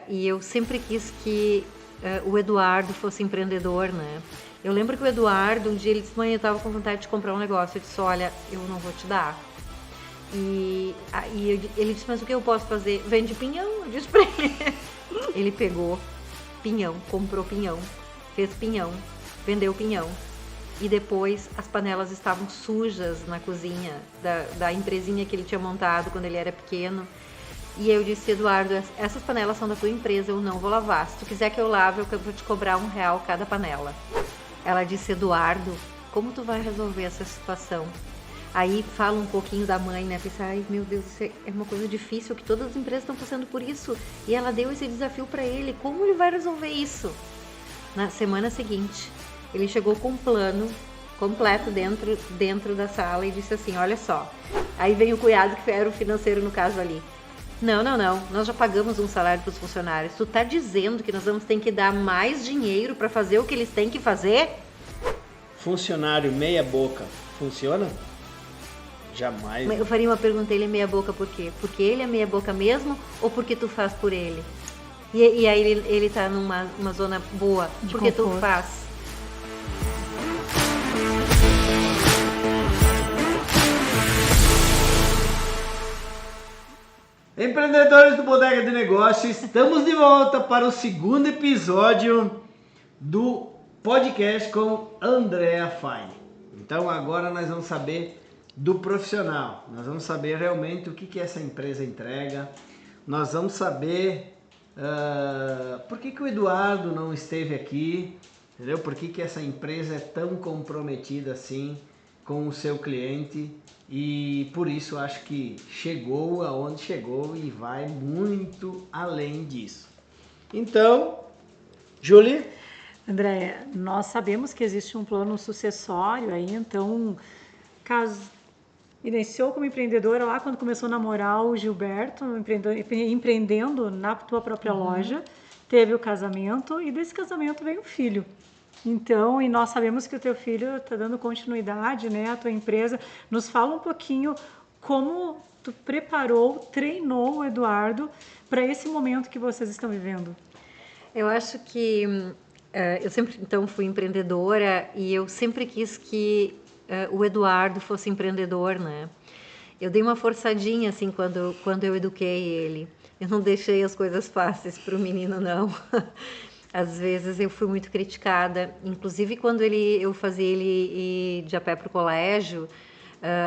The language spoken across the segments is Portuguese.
e eu sempre quis que o Eduardo fosse empreendedor, né? Eu lembro que o Eduardo, um dia ele disse: mãe, eu tava com vontade de comprar um negócio. Eu disse: olha, eu não vou te dar. Ele disse: mas o que eu posso fazer? Vende pinhão, eu disse pra ele. Ele pegou pinhão, comprou pinhão, fez pinhão, vendeu pinhão. E depois as panelas estavam sujas na cozinha da empresinha que ele tinha montado quando ele era pequeno. E eu disse: Eduardo, essas panelas são da tua empresa, eu não vou lavar. Se tu quiser que eu lave, eu vou te cobrar R$1 cada panela. Ela disse: Eduardo, como tu vai resolver essa situação? Aí fala um pouquinho da mãe, né? Pensa: ai meu Deus, isso é uma coisa difícil, que todas as empresas estão passando por isso. E ela deu esse desafio para ele, como ele vai resolver isso? Na semana seguinte, ele chegou com um plano completo dentro da sala e disse assim: olha só. Aí vem o cunhado, que era o financeiro no caso ali. Não, nós já pagamos um salário para os funcionários. Tu tá dizendo que nós vamos ter que dar mais dinheiro para fazer o que eles têm que fazer? Funcionário meia boca, funciona? Jamais. Eu faria uma pergunta: ele é meia boca por quê? Porque ele é meia boca mesmo ou porque tu faz por ele? E aí ele tá numa zona boa porque tu faz. Empreendedores do Bodega de Negócio, estamos de volta para o segundo episódio do podcast com Andrea Fine. Então agora nós vamos saber do profissional, nós vamos saber realmente o que essa empresa entrega, nós vamos saber por que o Eduardo não esteve aqui, entendeu? Por que essa empresa é tão comprometida assim com o seu cliente. E por isso acho que chegou aonde chegou e vai muito além disso. Então, Julie? André, nós sabemos que existe um plano sucessório aí, então, caso iniciou como empreendedora lá quando começou a namorar o Gilberto, empreendendo na tua própria loja, teve o casamento e desse casamento veio um filho. Então, e nós sabemos que o teu filho está dando continuidade, né, à tua empresa. Nos fala um pouquinho como tu preparou, treinou o Eduardo para esse momento que vocês estão vivendo. Eu acho que eu sempre então fui empreendedora e eu sempre quis que o Eduardo fosse empreendedor, né? Eu dei uma forçadinha assim quando eu eduquei ele. Eu não deixei as coisas fáceis para o menino, não. Às vezes eu fui muito criticada, inclusive quando eu fazia ele ir de a pé para o colégio,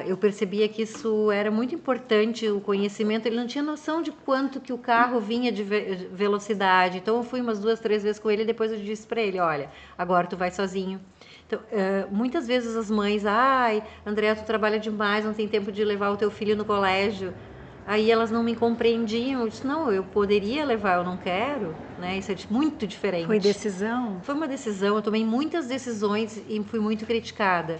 eu percebia que isso era muito importante, o conhecimento. Ele não tinha noção de quanto que o carro vinha de velocidade. Então eu fui umas 2, 3 vezes com ele e depois eu disse para ele: olha, agora tu vai sozinho. Então, muitas vezes as mães: ai, André, tu trabalha demais, não tem tempo de levar o teu filho no colégio. Aí elas não me compreendiam. Eu disse: não, eu poderia levar, eu não quero, né? Isso é muito diferente. Foi decisão? Foi uma decisão. Eu tomei muitas decisões e fui muito criticada.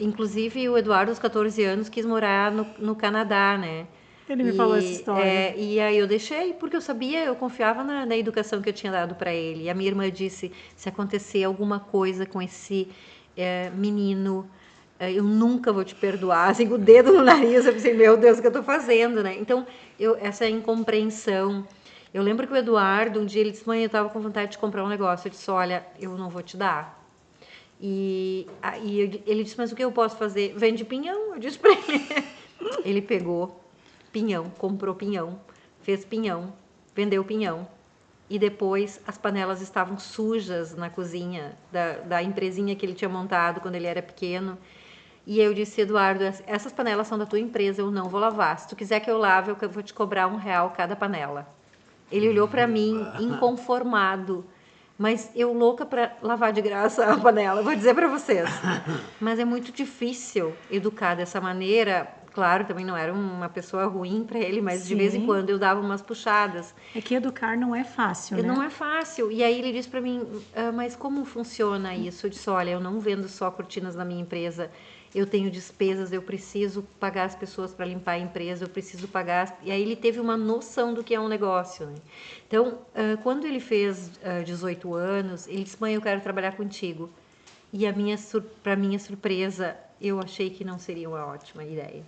Inclusive o Eduardo, aos 14 anos, quis morar no Canadá, né? Ele me falou essa história. E aí eu deixei, porque eu sabia, eu confiava na educação que eu tinha dado para ele. E a minha irmã disse: se acontecer alguma coisa com esse menino, eu nunca vou te perdoar. Assim, com o dedo no nariz, eu pensei: meu Deus, o que eu tô fazendo, né? Então, essa incompreensão. Eu lembro que o Eduardo, um dia ele disse: mãe, eu tava com vontade de comprar um negócio. Eu disse: olha, eu não vou te dar. E ele disse: mas o que eu posso fazer? Vende pinhão, eu disse pra ele. Ele pegou pinhão, comprou pinhão, fez pinhão, vendeu pinhão. E depois as panelas estavam sujas na cozinha da empresinha que ele tinha montado quando ele era pequeno. E eu disse: Eduardo, essas panelas são da tua empresa, eu não vou lavar. Se tu quiser que eu lave, eu vou te cobrar R$1 cada panela. Ele olhou para mim, inconformado. Mas eu louca para lavar de graça a panela, vou dizer para vocês. Mas é muito difícil educar dessa maneira. Claro, também não era uma pessoa ruim para ele, mas de vez em quando eu dava umas puxadas. É que educar não é fácil, né? Não é fácil. E aí ele disse para mim: mas como funciona isso? Eu disse: olha, eu não vendo só cortinas na minha empresa. Eu tenho despesas, eu preciso pagar as pessoas para limpar a empresa, eu preciso pagar. E aí ele teve uma noção do que é um negócio, né? Então, quando ele fez 18 anos, ele disse: mãe, eu quero trabalhar contigo. E para minha surpresa, eu achei que não seria uma ótima ideia.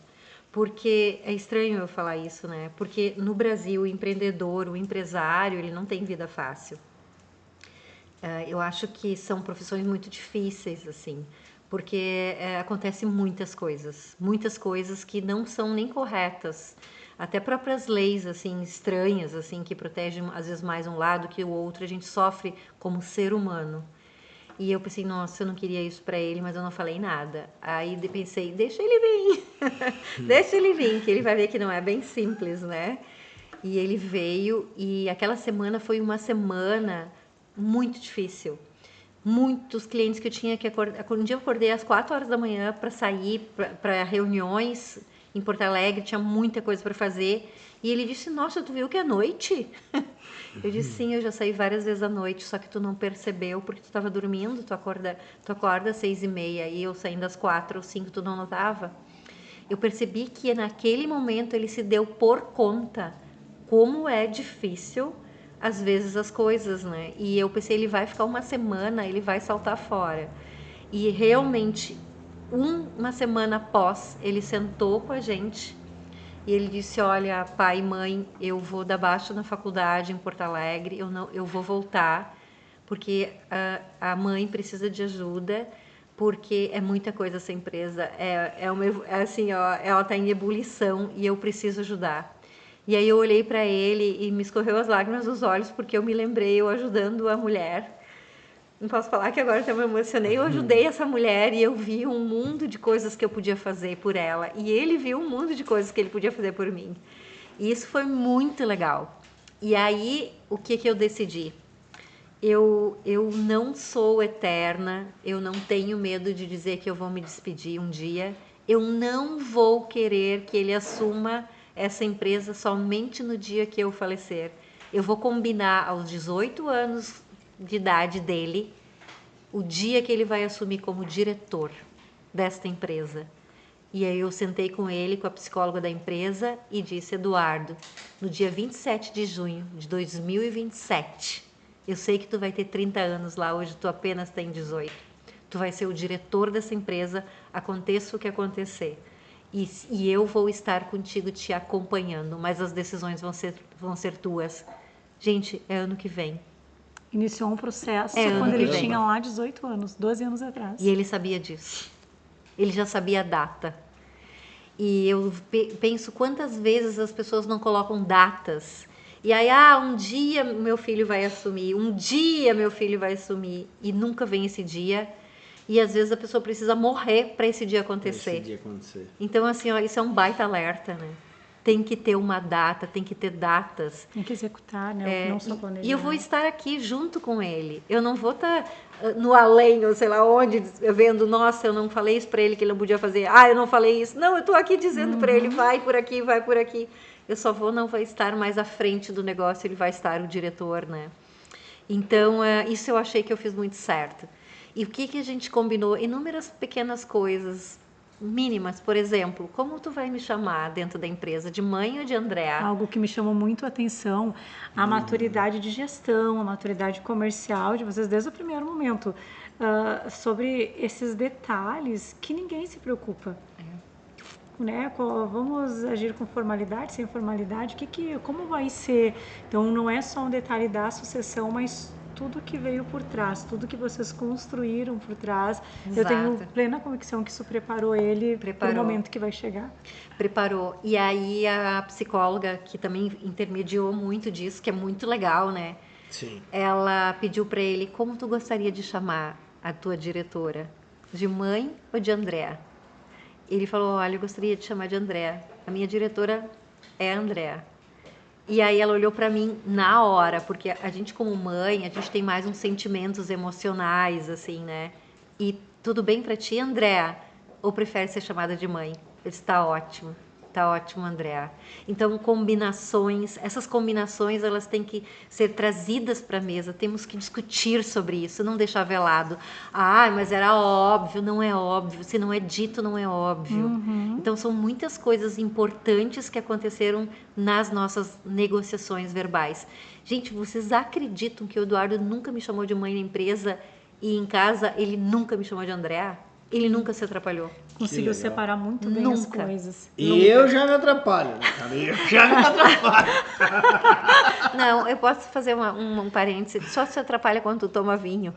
porque é estranho eu falar isso, né? Porque no Brasil, o empreendedor, o empresário, ele não tem vida fácil. Eu acho que são profissões muito difíceis, assim, porque acontecem muitas coisas que não são nem corretas, até próprias leis, assim, estranhas, assim, que protegem às vezes mais um lado que o outro, a gente sofre como ser humano. E eu pensei, nossa, eu não queria isso pra ele, mas eu não falei nada. Aí pensei, deixa ele vir, deixa ele vir, que ele vai ver que não é bem simples, né? E ele veio, e aquela semana foi uma semana muito difícil. Muitos clientes que eu tinha que acordar. Um dia eu acordei às 4 horas da manhã para sair para reuniões em Porto Alegre, tinha muita coisa para fazer. E ele disse: Nossa, tu viu que é noite? Eu disse: Sim, eu já saí várias vezes à noite, só que tu não percebeu porque tu estava dormindo. Tu acorda às 6h30 e eu saindo às 4 ou 5, tu não notava. Eu percebi que naquele momento ele se deu por conta como é difícil às vezes as coisas, né? E eu pensei, ele vai ficar uma semana, ele vai saltar fora. E realmente, uma semana após, ele sentou com a gente e ele disse: Olha, pai e mãe, eu vou dar baixa na faculdade em Porto Alegre, eu vou voltar porque a mãe precisa de ajuda, porque é muita coisa essa empresa, assim, ó, ela está em ebulição e eu preciso ajudar. E aí eu olhei para ele e me escorreu as lágrimas dos olhos, porque eu me lembrei eu ajudando a mulher. Não posso falar que agora eu me emocionei. Eu ajudei essa mulher e eu vi um mundo de coisas que eu podia fazer por ela. E ele viu um mundo de coisas que ele podia fazer por mim. E isso foi muito legal. E aí, o que eu decidi? Eu não sou eterna, eu não tenho medo de dizer que eu vou me despedir um dia. Eu não vou querer que ele assuma essa empresa somente no dia que eu falecer. Eu vou combinar aos 18 anos de idade dele, o dia que ele vai assumir como diretor desta empresa. E aí eu sentei com ele, com a psicóloga da empresa, e disse: Eduardo, no dia 27 de junho de 2027, eu sei que tu vai ter 30 anos lá, hoje tu apenas tem 18. Tu vai ser o diretor dessa empresa, aconteça o que acontecer. E eu vou estar contigo te acompanhando, mas as decisões vão ser tuas. Gente, é ano que vem. Iniciou um processo É, quando ano que ele vem. tinha lá 18 anos, 12 anos atrás. E ele sabia disso. Ele já sabia a data. E eu penso quantas vezes as pessoas não colocam datas. E aí, um dia meu filho vai assumir, um dia meu filho vai assumir. E nunca vem esse dia. E às vezes a pessoa precisa morrer para esse dia acontecer. Então, assim, ó, isso é um baita alerta, né? Tem que ter uma data, tem que ter datas. Tem que executar, né? Não só planejar. E eu vou estar aqui junto com ele. Eu não vou estar no além, ou sei lá onde, vendo, nossa, eu não falei isso para ele que ele não podia fazer. Eu não falei isso. Não, eu estou aqui dizendo para ele, vai por aqui, vai por aqui. Eu só não vai estar mais à frente do negócio, ele vai estar o diretor, né? Então, isso eu achei que eu fiz muito certo. E o que a gente combinou? Inúmeras pequenas coisas mínimas, por exemplo, como tu vai me chamar dentro da empresa, de mãe ou de Andréa? Algo que me chamou muito a atenção, a maturidade de gestão, a maturidade comercial de vocês desde o primeiro momento, sobre esses detalhes que ninguém se preocupa. Né? Vamos agir com formalidade, sem formalidade, como vai ser? Então não é só um detalhe da sucessão, mas tudo que veio por trás, tudo que vocês construíram por trás. Exato. Eu tenho plena convicção que isso preparou ele para o momento que vai chegar. Preparou. E aí a psicóloga, que também intermediou muito disso, que é muito legal, né? Sim. Ela pediu para ele: como tu gostaria de chamar a tua diretora? De mãe ou de Andréa? Ele falou: olha, eu gostaria de chamar de Andréa. A minha diretora é a Andréa. E aí ela olhou para mim na hora, porque a gente como mãe, a gente tem mais uns sentimentos emocionais, assim, né? E tudo bem para ti, Andréa? Ou prefere ser chamada de mãe? Eu disse: tá ótimo, Andréa. Então, essas combinações, elas têm que ser trazidas para a mesa, temos que discutir sobre isso, não deixar velado. Mas era óbvio, não é óbvio, se não é dito, não é óbvio. Então, são muitas coisas importantes que aconteceram nas nossas negociações verbais. Gente, vocês acreditam que o Eduardo nunca me chamou de mãe na empresa e em casa ele nunca me chamou de Andréa? Ele nunca se atrapalhou. conseguiu legal. separar muito bem as Nunca. coisas. E eu já me atrapalho, né, cara? Eu já me atrapalho. Não, eu posso fazer um parêntese. Só se atrapalha quando tu toma vinho.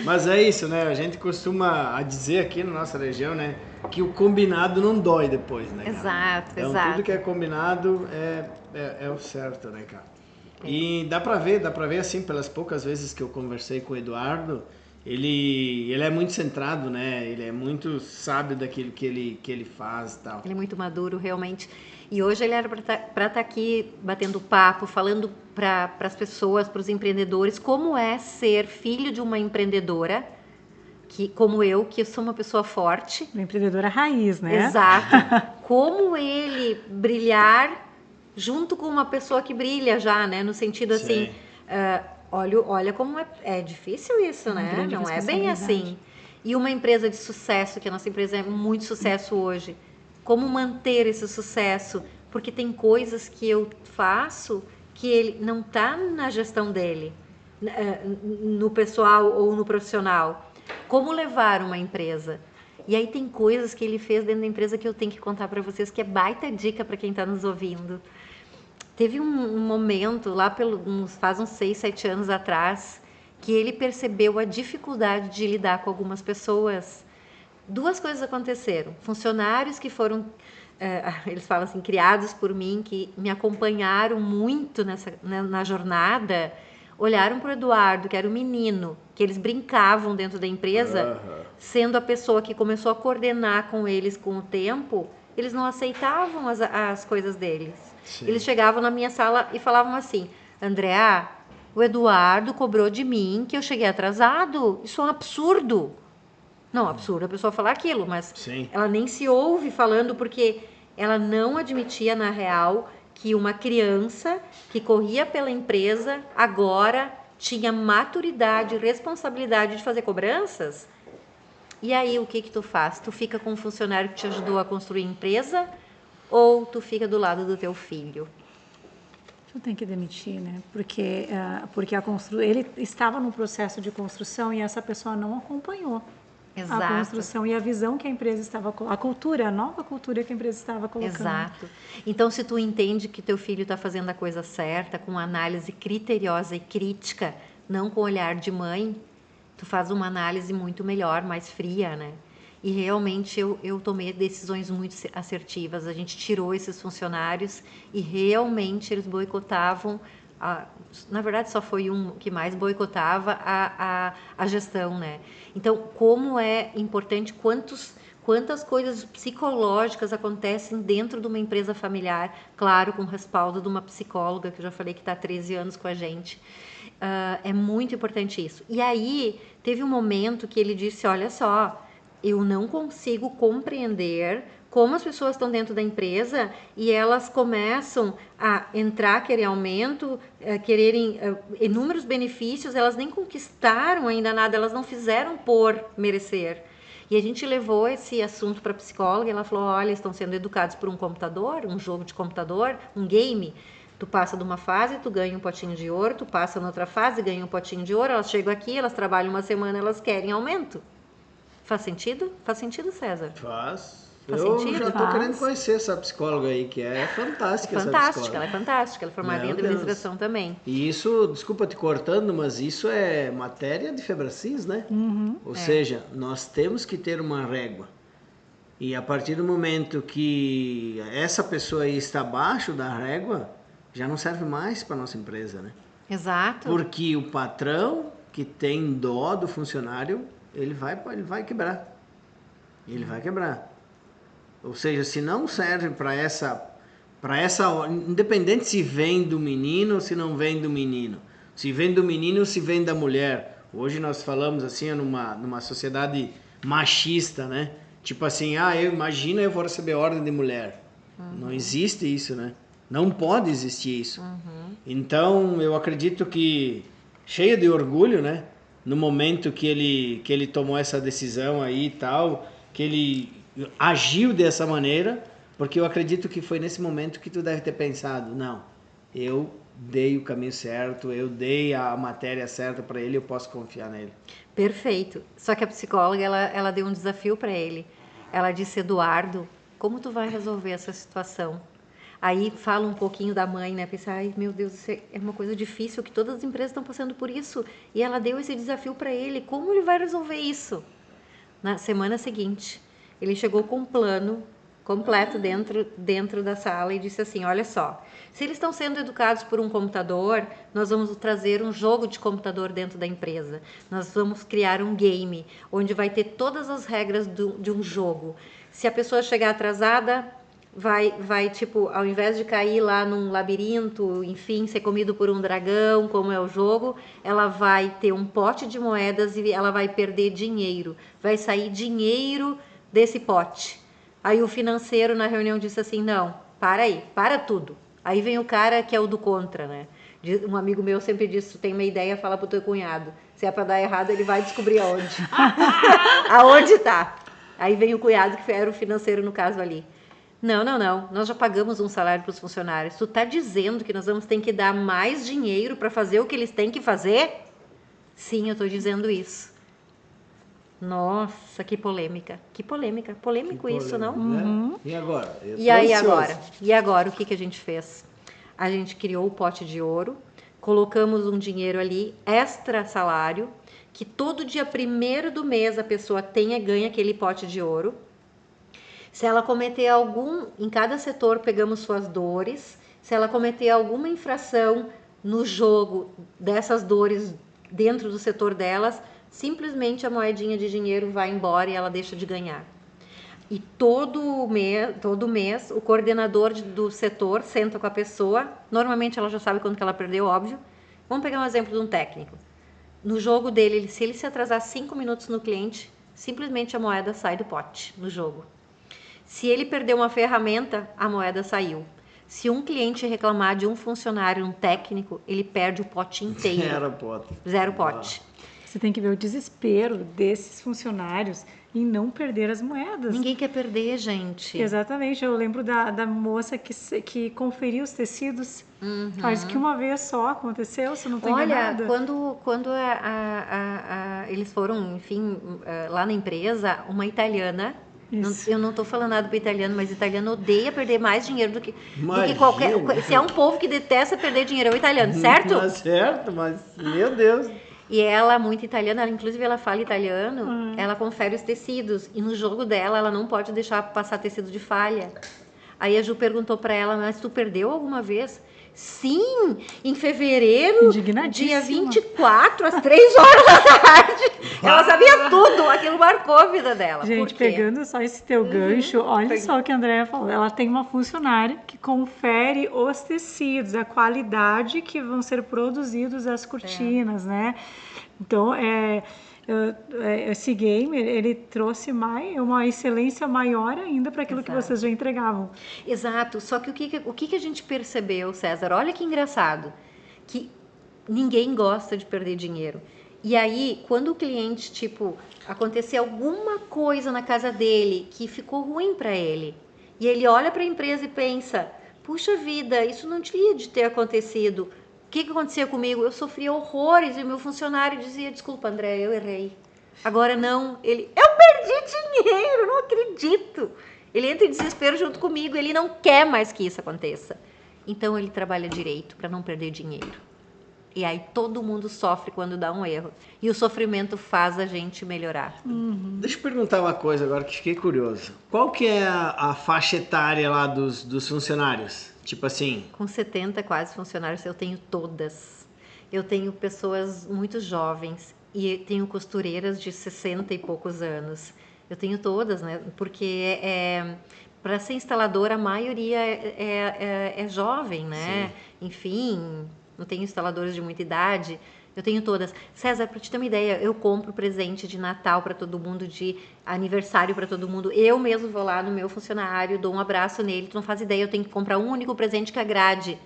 Mas é isso, né? A gente costuma dizer aqui na nossa região, né? Que o combinado não dói depois, né, cara? Exato, então, exato. tudo que é combinado é o certo, né, cara? E dá pra ver assim, pelas poucas vezes que eu conversei com o Eduardo, ele é muito centrado, né? Ele é muito sábio daquilo que ele faz e tal. Ele é muito maduro, realmente. E hoje ele era para estar aqui batendo papo, falando para as pessoas, para os empreendedores, como é ser filho de uma empreendedora, como eu, que sou uma pessoa forte. Uma empreendedora raiz, né? Exato. Como ele brilhar junto com uma pessoa que brilha já, né? No sentido assim, olha como é difícil isso, Uma né? grande Não é bem responsabilidade. assim. E uma empresa de sucesso, que a nossa empresa é muito sucesso hoje, como manter esse sucesso? Porque tem coisas que eu faço que ele não está na gestão dele, no pessoal ou no profissional. Como levar uma empresa? E aí tem coisas que ele fez dentro da empresa que eu tenho que contar para vocês, que é baita dica para quem está nos ouvindo. Teve um momento lá faz uns 6, 7 anos atrás, que ele percebeu a dificuldade de lidar com algumas pessoas. Duas coisas aconteceram. Funcionários que foram, eles falam assim, criados por mim, que me acompanharam muito na jornada, olharam para o Eduardo, que era o menino, que eles brincavam dentro da empresa, sendo a pessoa que começou a coordenar com eles com o tempo, eles não aceitavam as coisas deles. Sim. Eles chegavam na minha sala e falavam assim, Andréa, o Eduardo cobrou de mim que eu cheguei atrasado, isso é um absurdo. Não, absurdo a pessoa falar aquilo, mas Sim. ela nem se ouve falando porque ela não admitia, na real, que uma criança que corria pela empresa agora tinha maturidade, responsabilidade de fazer cobranças. E aí, o que tu faz? Tu fica com um funcionário que te ajudou a construir a empresa ou tu fica do lado do teu filho? Tu tem que demitir, né? Porque ele estava no processo de construção e essa pessoa não acompanhou. Exato. A construção e a visão que a empresa estava a nova cultura que a empresa estava colocando. Exato. Então, se tu entende que teu filho está fazendo a coisa certa, com análise criteriosa e crítica, não com olhar de mãe, tu faz uma análise muito melhor, mais fria, né? E realmente eu tomei decisões muito assertivas. A gente tirou esses funcionários e realmente eles boicotavam. Na verdade, só foi um que mais boicotava a gestão, né? Então, como é importante, quantas coisas psicológicas acontecem dentro de uma empresa familiar, claro, com o respaldo de uma psicóloga, que eu já falei que está há 13 anos com a gente. É muito importante isso. E aí, teve um momento que ele disse, olha só, eu não consigo compreender como as pessoas estão dentro da empresa e elas começam a entrar, querer aumento, quererem inúmeros benefícios, elas nem conquistaram ainda nada, elas não fizeram por merecer. E a gente levou esse assunto para a psicóloga e ela falou, olha, estão sendo educados por um computador, um jogo de computador, um game. Tu passa de uma fase, tu ganha um potinho de ouro, tu passa na outra fase, ganha um potinho de ouro, elas chegam aqui, elas trabalham uma semana, elas querem aumento. Faz sentido? Faz sentido, César? Faz. Faz Eu sentido? já tô Faz. querendo conhecer essa psicóloga aí, que é fantástica. essa Fantástica, psicóloga. ela é fantástica. Ela é formada em Meu Deus. administração também. E isso, desculpa te cortando, mas isso é matéria de Febracis, né? Ou seja, nós temos que ter uma régua. E a partir do momento que essa pessoa aí está abaixo da régua, já não serve mais para nossa empresa, né? Exato. Porque o patrão que tem dó do funcionário, ele vai quebrar. Ele vai quebrar. Ou seja, se não serve para essa, independente se vem do menino ou se não vem do menino, se vem do menino ou se vem da mulher. Hoje nós falamos assim numa sociedade machista, né? Tipo assim, eu vou receber ordem de mulher. Não existe isso, né? Não pode existir isso. Então, eu acredito que, cheio de orgulho, né? No momento que ele tomou essa decisão aí e tal, que ele agiu dessa maneira, porque eu acredito que foi nesse momento que tu deve ter pensado, não, eu dei o caminho certo, eu dei a matéria certa para ele, eu posso confiar nele. Perfeito. Só que a psicóloga, ela deu um desafio para ele. Ela disse, Eduardo, como tu vai resolver essa situação? Aí fala um pouquinho da mãe, né? Pensa, ai meu Deus, isso é uma coisa difícil, que todas as empresas estão passando por isso. E ela deu esse desafio para ele. Como ele vai resolver isso? Na semana seguinte, ele chegou com um plano completo dentro da sala e disse assim, olha só, se eles estão sendo educados por um computador, nós vamos trazer um jogo de computador dentro da empresa. Nós vamos criar um game, onde vai ter todas as regras de um jogo. Se a pessoa chegar atrasada, vai, tipo, ao invés de cair lá num labirinto, enfim, ser comido por um dragão, como é o jogo, ela vai ter um pote de moedas e ela vai perder dinheiro. Vai sair dinheiro desse pote. Aí o financeiro na reunião disse assim, não, para aí, para tudo. Aí vem o cara que é o do contra, né? Um amigo meu sempre disse, tu tem uma ideia, fala pro teu cunhado. Se é pra dar errado, ele vai descobrir aonde. Aonde tá. Aí vem o cunhado, que era o financeiro no caso ali. Não, nós já pagamos um salário para os funcionários. Tu tá dizendo que nós vamos ter que dar mais dinheiro para fazer o que eles têm que fazer? Sim, eu tô dizendo isso. Nossa, que polêmica. Que polêmica. Polêmico isso, não? Né? E agora? E aí agora? E agora, o que a gente fez? A gente criou o pote de ouro, colocamos um dinheiro ali, extra salário, que todo dia 1º do mês a pessoa ganha aquele pote de ouro. Se ela cometer em cada setor pegamos suas dores, se ela cometer alguma infração no jogo dessas dores dentro do setor delas, simplesmente a moedinha de dinheiro vai embora e ela deixa de ganhar. E todo mês o coordenador do setor senta com a pessoa, normalmente ela já sabe quando que ela perdeu, óbvio. Vamos pegar um exemplo de um técnico. No jogo dele, se ele se atrasar 5 minutos no cliente, simplesmente a moeda sai do pote no jogo. Se ele perder uma ferramenta, a moeda saiu. Se um cliente reclamar de um funcionário, um técnico, ele perde o pote inteiro. Zero pote. Você tem que ver o desespero desses funcionários em não perder as moedas. Ninguém quer perder, gente. Exatamente. Eu lembro da moça que conferiu os tecidos. Acho que uma vez só aconteceu, se não estou enganada. Olha, quando eles foram, enfim, lá na empresa, uma italiana... Eu não estou falando nada para italiano, mas italiano odeia perder mais dinheiro do que qualquer... Se é um povo que detesta perder dinheiro, é o italiano, certo? Certo, mas meu Deus. E ela, muito italiana, inclusive ela fala italiano, ela confere os tecidos. E no jogo dela, ela não pode deixar passar tecido de falha. Aí a Ju perguntou para ela, mas tu perdeu alguma vez? Sim, em fevereiro, dia 24, às 3 horas da tarde. Ela sabia tudo, aquilo marcou a vida dela. Gente, pegando só esse teu gancho, olha só o que a Andrea falou. Ela tem uma funcionária que confere os tecidos, a qualidade que vão ser produzidos as cortinas, né? Então, esse game, ele trouxe uma excelência maior ainda para aquilo que vocês já entregavam. Exato, só que o que a gente percebeu, César? Olha que engraçado, que ninguém gosta de perder dinheiro. E aí, quando o cliente, tipo, acontecer alguma coisa na casa dele que ficou ruim para ele, e ele olha para a empresa e pensa, puxa vida, isso não tinha de ter acontecido. O que acontecia comigo? Eu sofria horrores e o meu funcionário dizia, desculpa, André, eu errei. Agora não, eu perdi dinheiro, não acredito. Ele entra em desespero junto comigo, ele não quer mais que isso aconteça. Então ele trabalha direito para não perder dinheiro. E aí todo mundo sofre quando dá um erro. E o sofrimento faz a gente melhorar. Deixa eu perguntar uma coisa agora que fiquei curioso. Qual que é a faixa etária lá dos funcionários? Tipo assim... Com 70 quase funcionários, eu tenho todas. Eu tenho pessoas muito jovens e tenho costureiras de 60 e poucos anos. Eu tenho todas, né? Porque para ser instaladora, a maioria é jovem, né? Sim. Enfim, não tenho instaladores de muita idade. Eu tenho todas. César, para te ter uma ideia, eu compro presente de Natal para todo mundo, de aniversário para todo mundo. Eu mesmo vou lá no meu funcionário, dou um abraço nele. Tu não faz ideia, eu tenho que comprar um único presente que agrade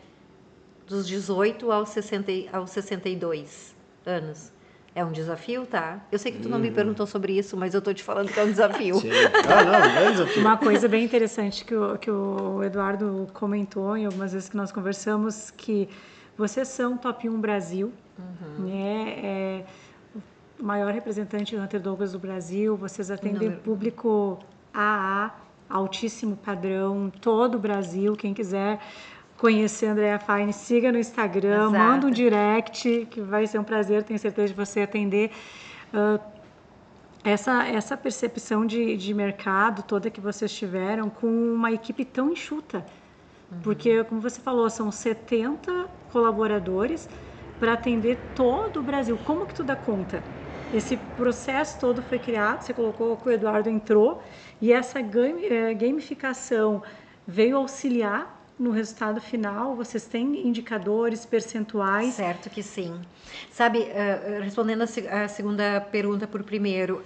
dos 18 aos 62 anos. É um desafio, tá? Eu sei que tu não me perguntou sobre isso, mas eu tô te falando que é um desafio. Sim. Não é desafio. Uma coisa bem interessante que o Eduardo comentou em algumas vezes que nós conversamos, que vocês são Top 1 Brasil, né? O maior representante do Hunter Douglas do Brasil, vocês atendem público AA, altíssimo padrão, todo o Brasil. Quem quiser conhecer a Andrea Fine, siga no Instagram, manda um direct, que vai ser um prazer, tenho certeza de você atender. Essa percepção de mercado toda que vocês tiveram com uma equipe tão enxuta, porque, como você falou, são 70 colaboradores para atender todo o Brasil. Como que tu dá conta? Esse processo todo foi criado, você colocou que o Eduardo entrou, e essa gamificação veio auxiliar no resultado final. Vocês têm indicadores, percentuais? Certo que sim. Sabe, respondendo a segunda pergunta por primeiro,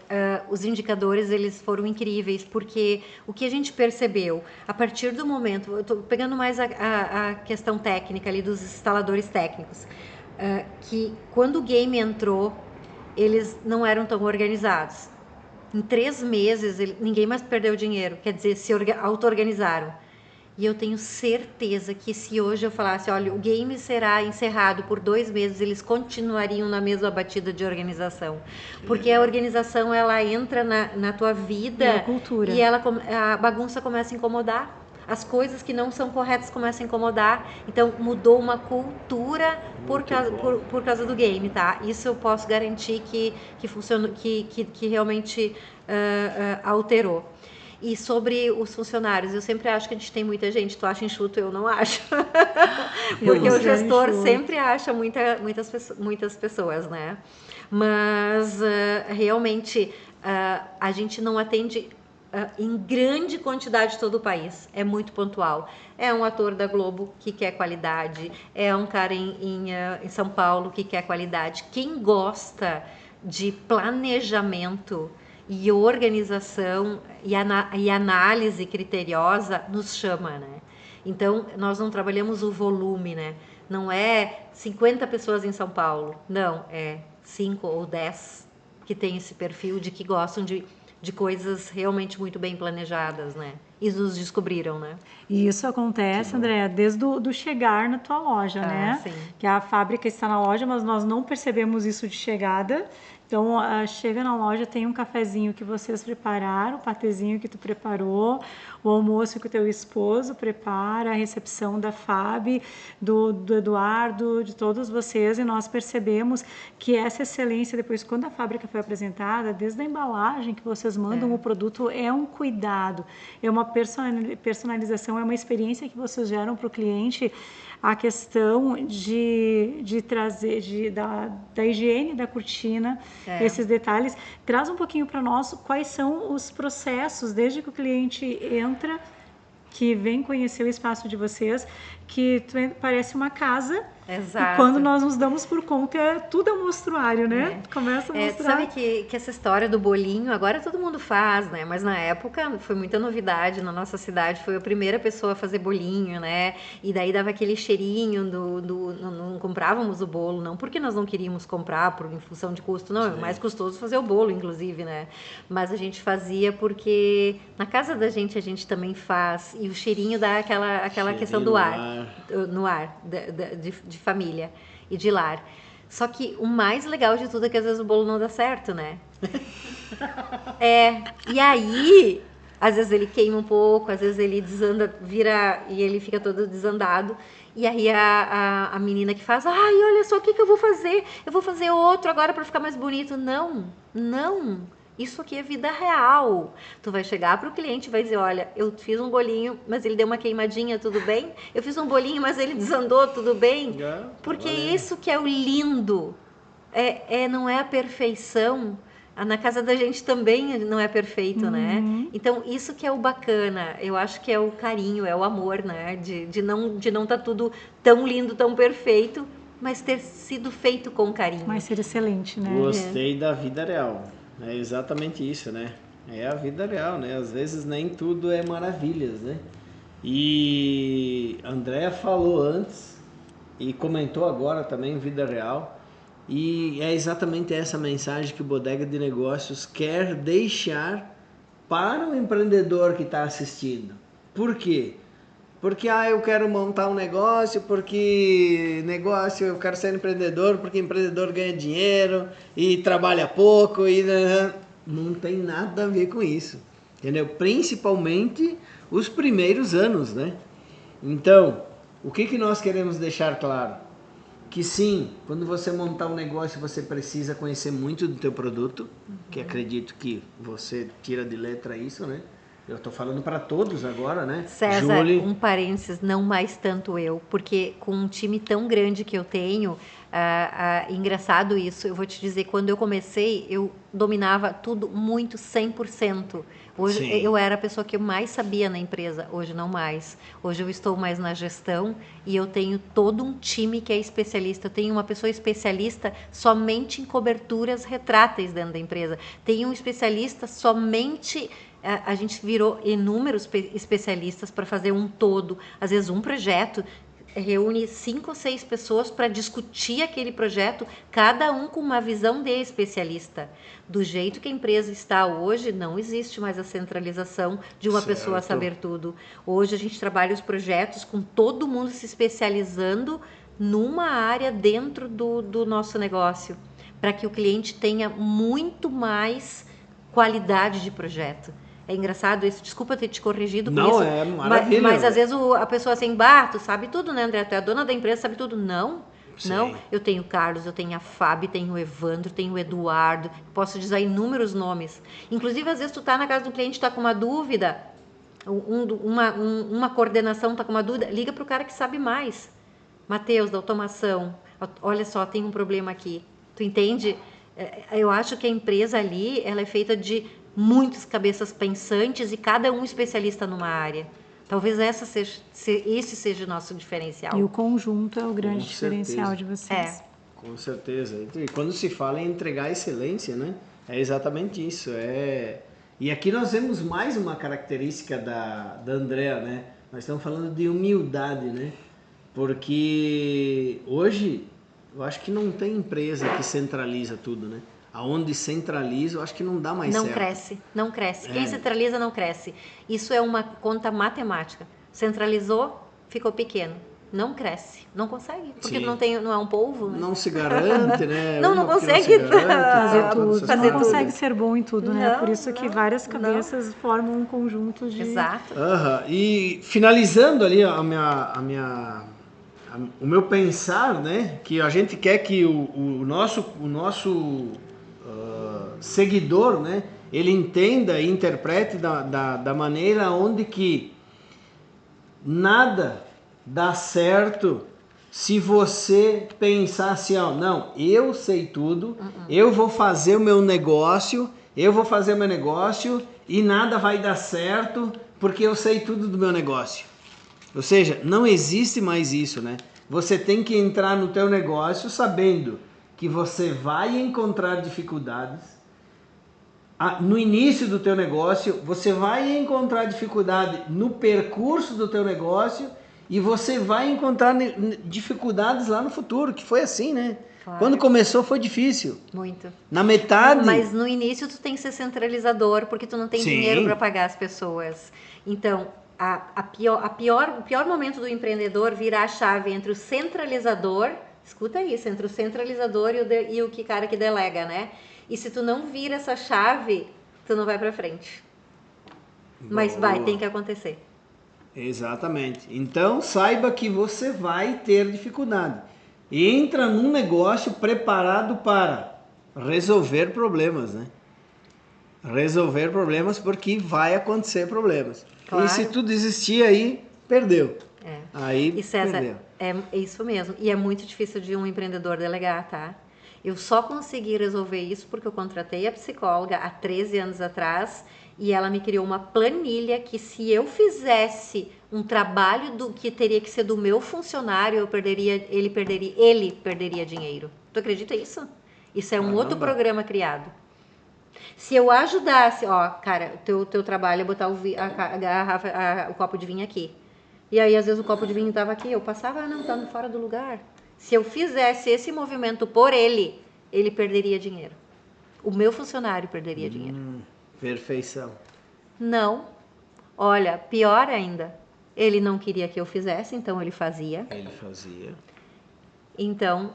os indicadores, eles foram incríveis, porque o que a gente percebeu, a partir do momento, eu estou pegando mais a questão técnica ali dos instaladores técnicos, que quando o game entrou, eles não eram tão organizados. Em 3 meses, ninguém mais perdeu dinheiro, quer dizer, se auto-organizaram. E eu tenho certeza que se hoje eu falasse, olha, o game será encerrado por 2 meses, eles continuariam na mesma batida de organização. Porque a organização, ela entra na tua vida, e a cultura. E a bagunça começa a incomodar. As coisas que não são corretas começam a incomodar. Então, mudou uma cultura por causa do game, tá? Isso eu posso garantir que funcionou, que realmente alterou. E sobre os funcionários, eu sempre acho que a gente tem muita gente. Tu acha enxuto, eu não acho. Porque o gestor sempre acha muitas pessoas, né? Mas, realmente, a gente não atende em grande quantidade todo o país. É muito pontual. É um ator da Globo que quer qualidade. É um cara em São Paulo que quer qualidade. Quem gosta de planejamento e organização e análise criteriosa nos chama, né? Então, nós não trabalhamos o volume, né? Não é 50 pessoas em São Paulo. Não, é 5 ou 10 que tem esse perfil de que gostam de coisas realmente muito bem planejadas, né? E nos descobriram, né? E isso acontece, Andréa, desde do chegar na tua loja, né? Sim. Que a fábrica está na loja, mas nós não percebemos isso de chegada. Então, chega na loja, tem um cafezinho que vocês prepararam, o patezinho que tu preparou, o almoço que o teu esposo prepara, a recepção da Fábio, do Eduardo, de todos vocês, e nós percebemos que essa excelência, depois, quando a fábrica foi apresentada, desde a embalagem que vocês mandam o produto, é um cuidado, é uma personalização, é uma experiência que vocês geram para o cliente, a questão de trazer, da higiene da cortina, esses detalhes. Traz um pouquinho para nós quais são os processos, desde que o cliente entra, que vem conhecer o espaço de vocês, que parece uma casa. Exato. E quando nós nos damos por conta, tudo é um mostruário, né? Começa a mostrar. Sabe que essa história do bolinho, agora todo mundo faz, né? Mas na época foi muita novidade na nossa cidade, foi a primeira pessoa a fazer bolinho, né? E daí dava aquele cheirinho não comprávamos o bolo, não porque nós não queríamos comprar em função de custo, não, é mais custoso fazer o bolo, inclusive, né? Mas a gente fazia porque na casa da gente a gente também faz, e o cheirinho dá aquela questão do ar, no ar, de família e de lar. Só que o mais legal de tudo é que às vezes o bolo não dá certo, né? E aí, às vezes ele queima um pouco, às vezes ele desanda, vira e ele fica todo desandado. E aí a menina que faz, ai, olha só o que eu vou fazer? Eu vou fazer outro agora para ficar mais bonito. Não. Isso aqui é vida real. Tu vai chegar pro cliente e vai dizer, olha, eu fiz um bolinho, mas ele deu uma queimadinha, tudo bem? Eu fiz um bolinho, mas ele desandou, tudo bem? Porque isso que é o lindo. Não é a perfeição. Na casa da gente também não é perfeito, né? Então, isso que é o bacana. Eu acho que é o carinho, é o amor, né? De não tá tudo tão lindo, tão perfeito, mas ter sido feito com carinho. Mas ser excelente, né? Gostei da vida real. É exatamente isso, né? É a vida real, né? Às vezes nem tudo é maravilhas, né? E a Andrea falou antes e comentou agora também, vida real, E é exatamente essa mensagem que o Bodega de Negócios quer deixar para o empreendedor que está assistindo. Por quê? Porque eu quero montar um negócio, porque eu quero ser empreendedor, porque empreendedor ganha dinheiro e trabalha pouco e não tem nada a ver com isso, entendeu? Principalmente os primeiros anos, né? Então, o que nós queremos deixar claro? Que sim, quando você montar um negócio, você precisa conhecer muito do teu produto, que acredito que você tira de letra isso, né? Eu estou falando para todos agora, né? César, Julie. um parênteses, não mais tanto eu, porque com um time tão grande que eu tenho, engraçado isso, eu vou te dizer, quando eu comecei, eu dominava tudo muito 100%. Hoje Sim. eu era a pessoa que eu mais sabia na empresa, hoje não mais. Hoje eu estou mais na gestão e eu tenho todo um time que é especialista. Eu tenho uma pessoa especialista somente em coberturas retráteis dentro da empresa. Tenho um especialista somente... A gente virou inúmeros especialistas para fazer um todo. Às vezes um projeto reúne 5 ou 6 pessoas para discutir aquele projeto, cada um com uma visão de especialista. Do jeito que a empresa está hoje, não existe mais a centralização de uma pessoa saber tudo. Hoje a gente trabalha os projetos com todo mundo se especializando numa área dentro do nosso negócio, para que o cliente tenha muito mais qualidade de projeto. É engraçado isso, desculpa ter te corrigido com isso. Não, é maravilha. Mas às vezes a pessoa assim, tu sabe tudo, né, André? Tu é a dona da empresa, sabe tudo. Não, Sim. não. Eu tenho o Carlos, eu tenho a Fábio, tenho o Evandro, tenho o Eduardo. Posso dizer inúmeros nomes. Inclusive, às vezes tu tá na casa do cliente, tá com uma dúvida, uma coordenação tá com uma dúvida, liga pro cara que sabe mais. Matheus, da automação, olha só, tem um problema aqui. Tu entende? Eu acho que a empresa ali, ela é feita de muitas cabeças pensantes e cada um especialista numa área. Talvez esse seja o nosso diferencial. E o conjunto é o grande Com diferencial certeza. de vocês. Com certeza. E quando se fala em entregar excelência, né? É exatamente isso. E aqui nós vemos mais uma característica da Andrea, né? Nós estamos falando de humildade, né? Porque hoje eu acho que não tem empresa que centraliza tudo, né? Aonde centraliza, eu acho que não dá mais certo. Não cresce. Quem centraliza não cresce. Isso é uma conta matemática. Centralizou, ficou pequeno. Não cresce, não consegue, porque não é um polvo. Né? Não se garante, né? Não consegue fazer tudo. Não consegue tudo. ser bom em tudo, né? Não, Por isso que várias cabeças formam um conjunto de... Exato. E finalizando ali o meu pensar, né? Que a gente quer que o nosso seguidor, né? Ele entenda e interprete da maneira onde que nada dá certo se você pensar assim, não, eu sei tudo, eu vou fazer o meu negócio e nada vai dar certo porque eu sei tudo do meu negócio. Ou seja, não existe mais isso, né? Você tem que entrar no teu negócio sabendo que você vai encontrar dificuldades. No início do teu negócio, você vai encontrar dificuldade no percurso do teu negócio e você vai encontrar dificuldades lá no futuro, que foi assim, né? Claro. Quando começou foi difícil. Muito. Na metade... Mas no início tu tem que ser centralizador, porque tu não tem dinheiro para pagar as pessoas. Então, o pior momento do empreendedor virar a chave entre o centralizador, escuta isso, entre o centralizador e o cara que delega, né? E se tu não vira essa chave, tu não vai para frente. Mas tem que acontecer. Exatamente. Então, saiba que você vai ter dificuldade. Entra num negócio preparado para resolver problemas, né? Resolver problemas porque vai acontecer problemas. Claro. E se tu desistir aí, perdeu. Aí e César, perdeu. É isso mesmo. E é muito difícil de um empreendedor delegar, tá? Eu só consegui resolver isso porque eu contratei a psicóloga há 13 anos atrás e ela me criou uma planilha que se eu fizesse um trabalho que teria que ser do meu funcionário, ele perderia dinheiro. Tu acredita isso? Isso é um outro programa criado. Se eu ajudasse, cara, o teu trabalho é botar o copo de vinho aqui. E aí, às vezes, o copo de vinho estava aqui, eu passava, não, tá fora do lugar. Se eu fizesse esse movimento por ele, ele perderia dinheiro. O meu funcionário perderia dinheiro. Perfeição. Não. Olha, pior ainda. Ele não queria que eu fizesse, então ele fazia. Ele fazia. Então,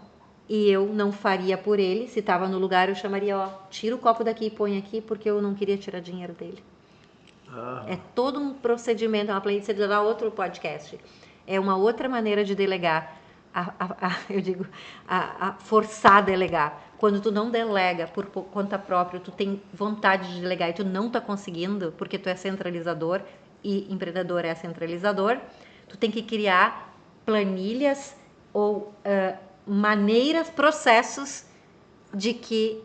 e eu não faria por ele. Se estava no lugar, eu chamaria, ó, tira o copo daqui e põe aqui, porque eu não queria tirar dinheiro dele. É todo um procedimento, é uma playlist de dar outro podcast. É uma outra maneira de delegar. Eu digo, a forçar a delegar. Quando tu não delega por conta própria, tu tem vontade de delegar e tu não tá conseguindo, porque tu é centralizador e empreendedor é centralizador, tu tem que criar planilhas ou maneiras, processos de que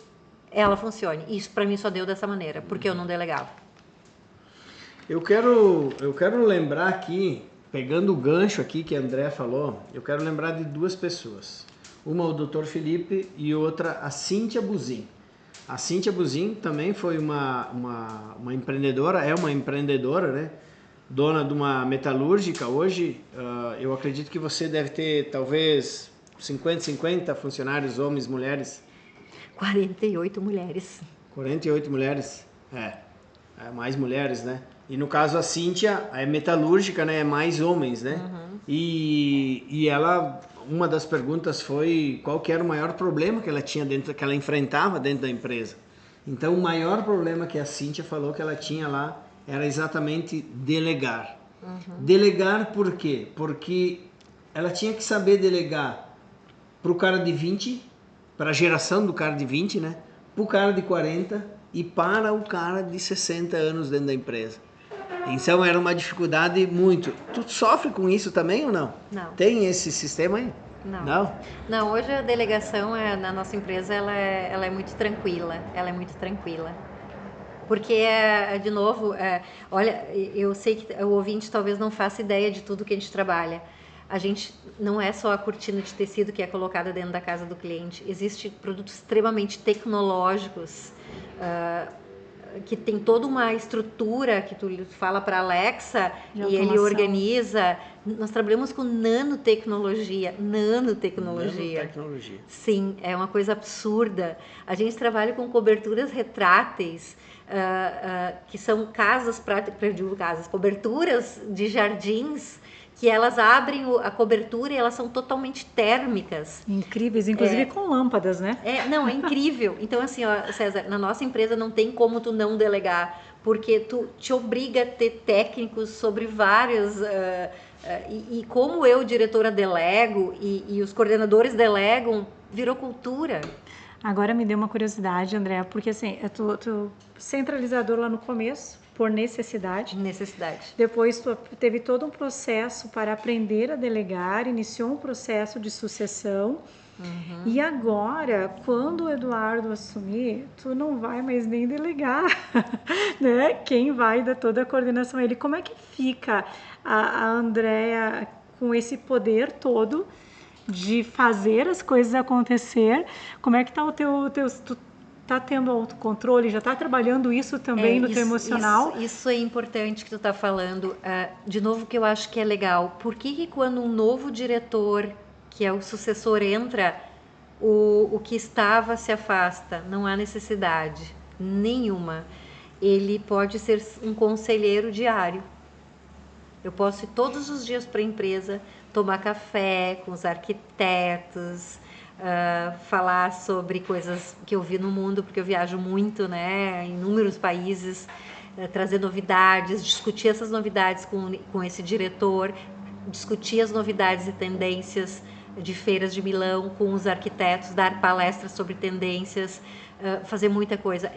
ela funcione. Isso para mim só deu dessa maneira, porque eu não delegava. Eu quero lembrar aqui, pegando o gancho aqui que a André falou, eu quero lembrar de duas pessoas. Uma o Dr. Felipe e outra a Cíntia Buzin. A Cíntia Buzin também foi uma empreendedora, é uma empreendedora, né? Dona de uma metalúrgica. Hoje, eu acredito que você deve ter talvez 50 funcionários, homens, mulheres. 48 mulheres. 48 mulheres, mais mulheres, né? E no caso a Cíntia é metalúrgica, né? É mais homens, né? Uhum. E ela, uma das perguntas foi qual que era o maior problema que ela tinha que ela enfrentava dentro da empresa. Então o maior problema que a Cíntia falou que ela tinha lá era exatamente delegar. Uhum. Delegar por quê? Porque ela tinha que saber delegar para o cara de 20, para a geração do cara de 20, né? Para o cara de 40 e para o cara de 60 anos dentro da empresa. Então era uma dificuldade muito. Tu sofre com isso também ou não? Não. Tem esse sistema aí? Não. Não, hoje a delegação na nossa empresa ela é muito tranquila. Ela é muito tranquila. Porque, de novo, olha, eu sei que o ouvinte talvez não faça ideia de tudo que a gente trabalha. A gente não é só a cortina de tecido que é colocada dentro da casa do cliente. Existem produtos extremamente tecnológicos, que tem toda uma estrutura que tu fala para Alexa e ele organiza. Nós trabalhamos com nanotecnologia. Nanotecnologia. Sim, é uma coisa absurda. A gente trabalha com coberturas retráteis, que são coberturas de jardins, que elas abrem a cobertura e elas são totalmente térmicas. Incríveis, inclusive com lâmpadas, né? Não, é incrível. Então, assim, ó, César, na nossa empresa não tem como tu não delegar, porque tu te obriga a ter técnicos sobre vários... e como eu, diretora, delego e os coordenadores delegam, virou cultura. Agora me deu uma curiosidade, André, porque assim, tu centralizador lá no começo, por necessidade. Depois tu teve todo um processo para aprender a delegar, iniciou um processo de sucessão. Uhum. E agora, quando o Eduardo assumir, tu não vai mais nem delegar, né? Quem vai dar toda a coordenação a ele. Como é que fica a Andréa com esse poder todo de fazer as coisas acontecer? Como é que tá o teu tu tá tendo autocontrole? Já tá trabalhando isso também no teu emocional? Isso é importante que tu tá falando. De novo, que eu acho que é legal. Por que quando um novo diretor, que é o sucessor, entra, o que estava se afasta? Não há necessidade nenhuma. Ele pode ser um conselheiro diário. Eu posso ir todos os dias para a empresa, tomar café com os arquitetos, falar sobre coisas que eu vi no mundo, porque eu viajo muito, né, em inúmeros países, trazer novidades, discutir essas novidades com esse diretor, discutir as novidades e tendências de feiras de Milão com os arquitetos, dar palestras sobre tendências, fazer muita coisa.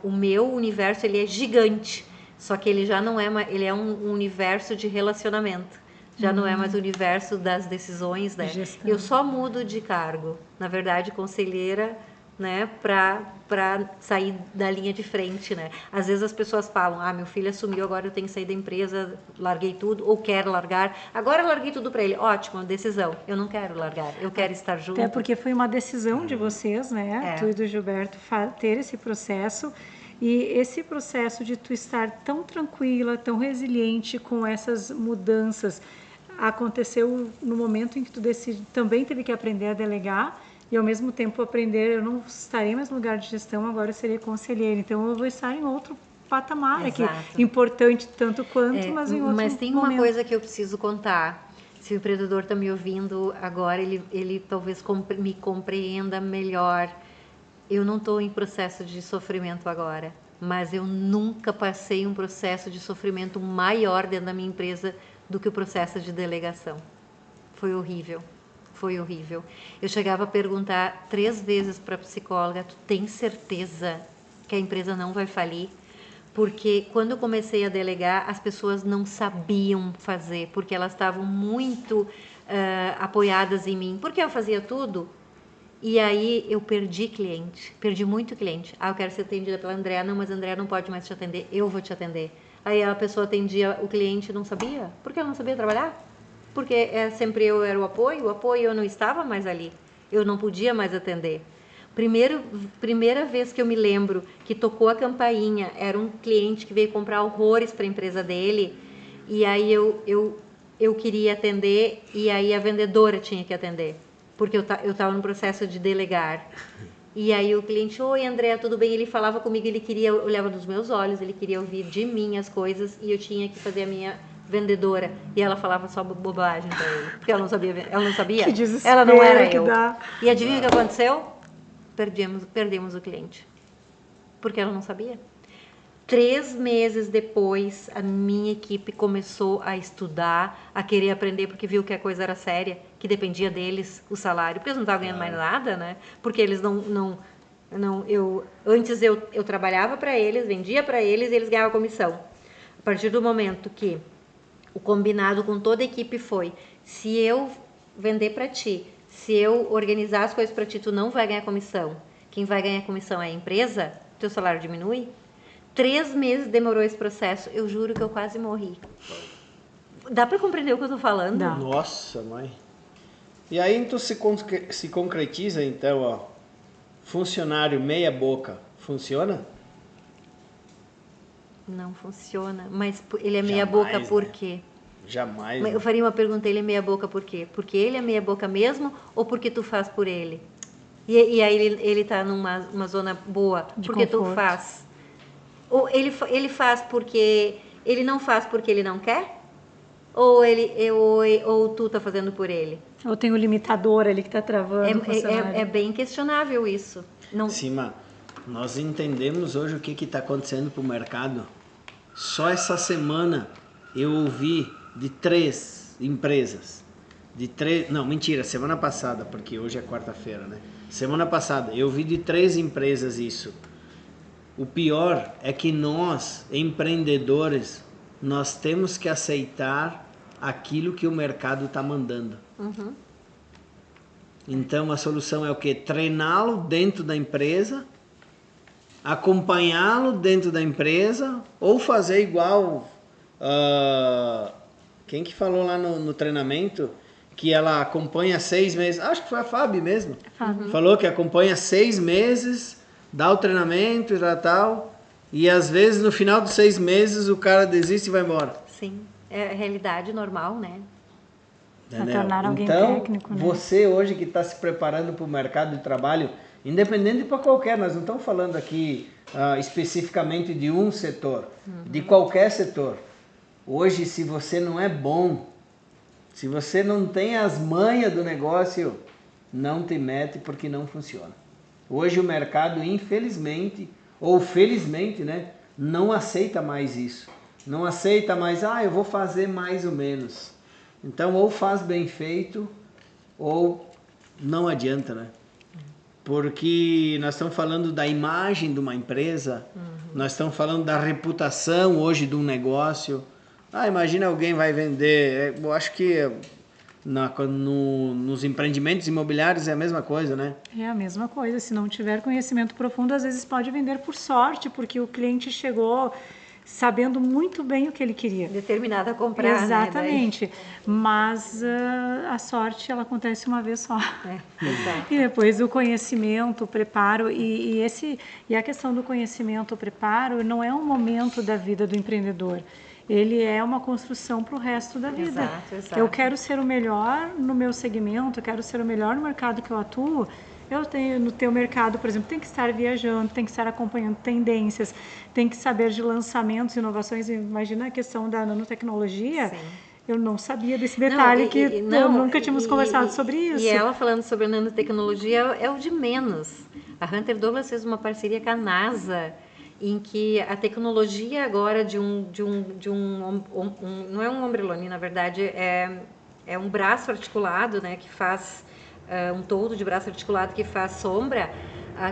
O meu universo, ele é gigante, só que ele já não é, ele é um universo de relacionamento. Já não é mais o universo das decisões, né? Gestão. Eu só mudo de cargo, na verdade, conselheira, né, para sair da linha de frente, né? Às vezes as pessoas falam, meu filho assumiu, agora eu tenho que sair da empresa, larguei tudo, ou quero largar. Agora eu larguei tudo para ele. Ótimo, decisão. Eu não quero largar, eu quero estar junto. Até porque foi uma decisão de vocês, né? Tu e do Gilberto, ter esse processo. E esse processo de tu estar tão tranquila, tão resiliente com essas mudanças, aconteceu no momento em que tu decide, também teve que aprender a delegar e ao mesmo tempo aprender, eu não estarei mais no lugar de gestão, agora eu serei conselheira, então eu vou estar em outro patamar aqui, importante tanto quanto, mas em outro Mas tem momento. uma coisa que eu preciso contar. Se o empreendedor está me ouvindo agora, ele talvez me compreenda melhor. Eu não estou em processo de sofrimento agora, mas eu nunca passei um processo de sofrimento maior dentro da minha empresa do que o processo de delegação. Foi horrível. Foi horrível. Eu chegava a perguntar 3 vezes para a psicóloga: tu tem certeza que a empresa não vai falir? Porque quando eu comecei a delegar, as pessoas não sabiam fazer, porque elas estavam muito apoiadas em mim, porque eu fazia tudo. E aí eu perdi cliente, perdi muito cliente. Eu quero ser atendida pela Andréa. Não, mas a Andréa não pode mais te atender, eu vou te atender. Aí a pessoa atendia o cliente e não sabia. Por que ela não sabia trabalhar? Porque sempre eu era o apoio eu não estava mais ali. Eu não podia mais atender. Primeira vez que eu me lembro que tocou a campainha, era um cliente que veio comprar horrores para a empresa dele, e aí eu queria atender, e aí a vendedora tinha que atender, porque eu estava no processo de delegar. E aí o cliente: oi, André, tudo bem? Ele falava comigo, olhava nos meus olhos, ele queria ouvir de mim as coisas, e eu tinha que fazer a minha vendedora, e ela falava só bobagem para ele, porque ela não sabia, Que desespero, ela não era eu. dá. E adivinha o que aconteceu? Perdemos o cliente, porque ela não sabia. 3 meses depois, a minha equipe começou a estudar, a querer aprender, porque viu que a coisa era séria, que dependia deles o salário, porque eles não estavam ganhando mais nada, né? Porque eles antes eu trabalhava para eles, vendia para eles e eles ganhavam comissão. A partir do momento que o combinado com toda a equipe foi: se eu vender para ti, se eu organizar as coisas para ti, tu não vai ganhar comissão. Quem vai ganhar comissão é a empresa, teu salário diminui. 3 meses demorou esse processo. Eu juro que eu quase morri. Dá para compreender o que eu tô falando? Dá. Nossa, mãe. E aí então se concretiza, então, ó, funcionário meia boca, funciona? Não funciona. Mas ele é meia boca por quê? Jamais. Eu faria uma pergunta: ele é meia boca por quê? Porque ele é meia boca mesmo ou porque tu faz por ele? E aí ele tá numa zona boa De porque conforto. tu faz? Ou ele faz porque ele não faz porque ele não quer? Ou tu tá fazendo por ele? Ou tem o limitador ali que está travando o funcionário. É bem questionável isso. Não, Cima, nós entendemos hoje o que está acontecendo para o mercado. Só essa semana eu ouvi de 3 empresas. Não, mentira, semana passada, porque hoje é quarta-feira, né? Semana passada eu ouvi de 3 empresas isso. O pior é que nós, empreendedores, nós temos que aceitar aquilo que o mercado está mandando. Uhum. Então a solução é o quê? Treiná-lo dentro da empresa, acompanhá-lo dentro da empresa, ou fazer igual quem que falou lá no treinamento que ela acompanha 6 meses, acho que foi a Fábio mesmo, falou que acompanha 6 meses, dá o treinamento e tal, e às vezes no final dos 6 meses o cara desiste e vai embora. Sim, é a realidade normal, né? Pra tornar alguém Então, técnico, né? você hoje que está se preparando para o mercado de trabalho, independente para qualquer, nós não estamos falando aqui especificamente de um setor, de qualquer setor. Hoje, se você não é bom, se você não tem as manhas do negócio, não te mete porque não funciona. Hoje o mercado, infelizmente, ou felizmente, né, não aceita mais isso. Não aceita mais, eu vou fazer mais ou menos. Então, ou faz bem feito, ou não adianta, né? Porque nós estamos falando da imagem de uma empresa, nós estamos falando da reputação hoje de um negócio. Imagina alguém vai vender, eu acho que nos empreendimentos imobiliários é a mesma coisa, né? É a mesma coisa, se não tiver conhecimento profundo, às vezes pode vender por sorte, porque o cliente chegou sabendo muito bem o que ele queria. Determinado a comprar, Exatamente. Né? Mas a sorte, ela acontece uma vez só. Exato. E depois o conhecimento, o preparo, e a questão do conhecimento, o preparo, não é um momento da vida do empreendedor. ele é uma construção para o resto da vida. Exato. Eu quero ser o melhor no meu segmento, eu quero ser o melhor no mercado que eu atuo. Eu tenho no teu mercado, por exemplo, tem que estar viajando, tem que estar acompanhando tendências, tem que saber de lançamentos, inovações. Imagina a questão da nanotecnologia. Sim. Eu não sabia desse detalhe nunca tínhamos conversado sobre isso. E ela falando sobre a nanotecnologia é o de menos. A Hunter Douglas fez uma parceria com a NASA, em que a tecnologia agora não é um ombrelone, na verdade é um braço articulado, né, que faz um toldo de braço articulado que faz sombra.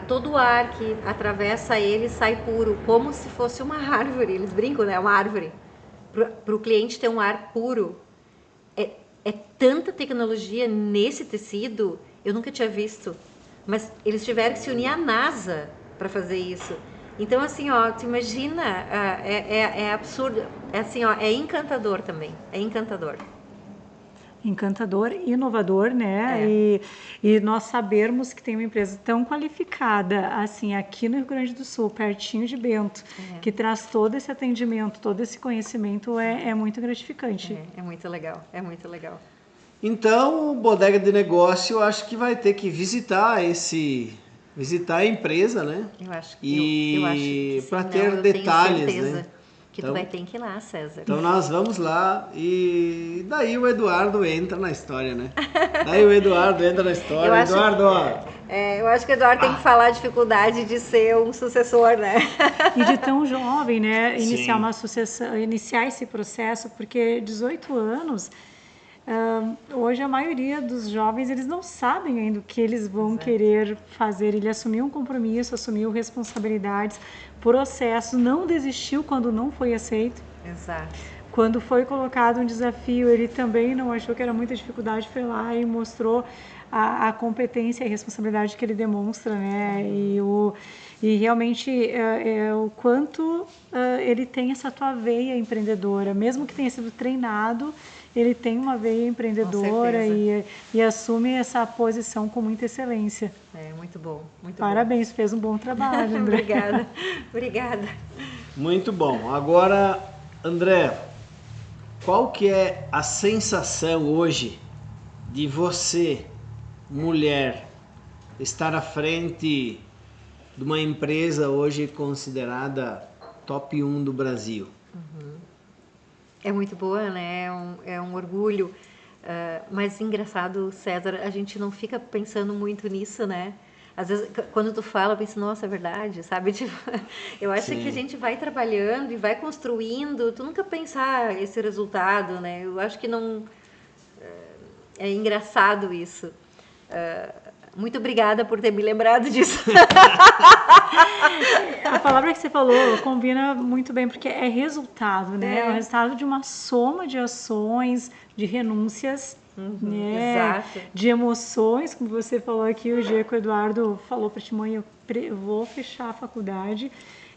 Todo o ar que atravessa ele sai puro, como se fosse uma árvore. Eles brincam, né, uma árvore. Para o cliente ter um ar puro. É tanta tecnologia nesse tecido, eu nunca tinha visto. Mas eles tiveram que se unir à NASA para fazer isso. Então, assim, ó, tu imagina, é absurdo. É assim, ó, é encantador também. É encantador. Encantador, inovador, né? E nós sabermos que tem uma empresa tão qualificada, assim, aqui no Rio Grande do Sul, pertinho de Bento, que traz todo esse atendimento, todo esse conhecimento, é muito gratificante. É muito legal, é muito legal. Então, o Bodega de Negócio, eu acho que vai ter que visitar a empresa, né? Eu acho que para sim, ter detalhes, né? Que tu vai ter que ir lá, César. Então nós vamos lá e daí o Eduardo entra na história, né? Eduardo, eu acho que o Eduardo tem que falar a dificuldade de ser um sucessor, né? E de tão jovem, né? Iniciar Sim. uma sucessão, iniciar esse processo, porque 18 anos, hoje a maioria dos jovens, eles não sabem ainda o que eles vão querer fazer. Ele assumiu um compromisso, assumiu responsabilidades, processos, não desistiu quando não foi aceito. Exato. Quando foi colocado um desafio, ele também não achou que era muita dificuldade, foi lá e mostrou a competência e a responsabilidade que ele demonstra, né? E realmente o quanto ele tem essa tua veia empreendedora, mesmo que tenha sido treinado, ele tem uma veia empreendedora e assume essa posição com muita excelência. Muito bom, muito Parabéns, bom. Fez um bom trabalho, André. Obrigada. Muito bom. Agora, André, qual que é a sensação hoje de você, mulher, estar à frente de uma empresa hoje considerada top 1 do Brasil? É muito boa, né? É um orgulho. Mas engraçado, César, a gente não fica pensando muito nisso, né? Às vezes, quando tu fala, eu penso, nossa, é verdade, sabe? Tipo, eu acho que a gente vai trabalhando e vai construindo, tu nunca pensar esse resultado, né? Eu acho que não... É engraçado isso. Muito obrigada por ter me lembrado disso. A palavra que você falou combina muito bem, porque é resultado, né? É o resultado de uma soma de ações, de renúncias, né? Exato. De emoções, como você falou aqui, o dia que o Eduardo falou para ti, mãe, eu vou fechar a faculdade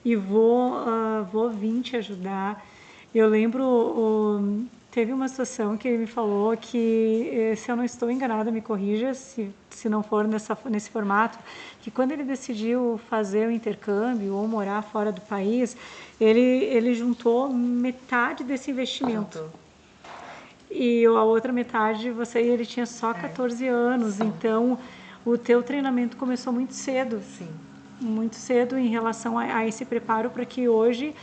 e vou vir te ajudar. Eu lembro... Teve uma situação que ele me falou que, se eu não estou enganada, me corrija se não for nesse formato, que quando ele decidiu fazer o intercâmbio ou morar fora do país, ele juntou metade desse investimento. E a outra metade, ele tinha só 14 anos, então o teu treinamento começou muito cedo. Sim. Muito cedo em relação a esse preparo para que hoje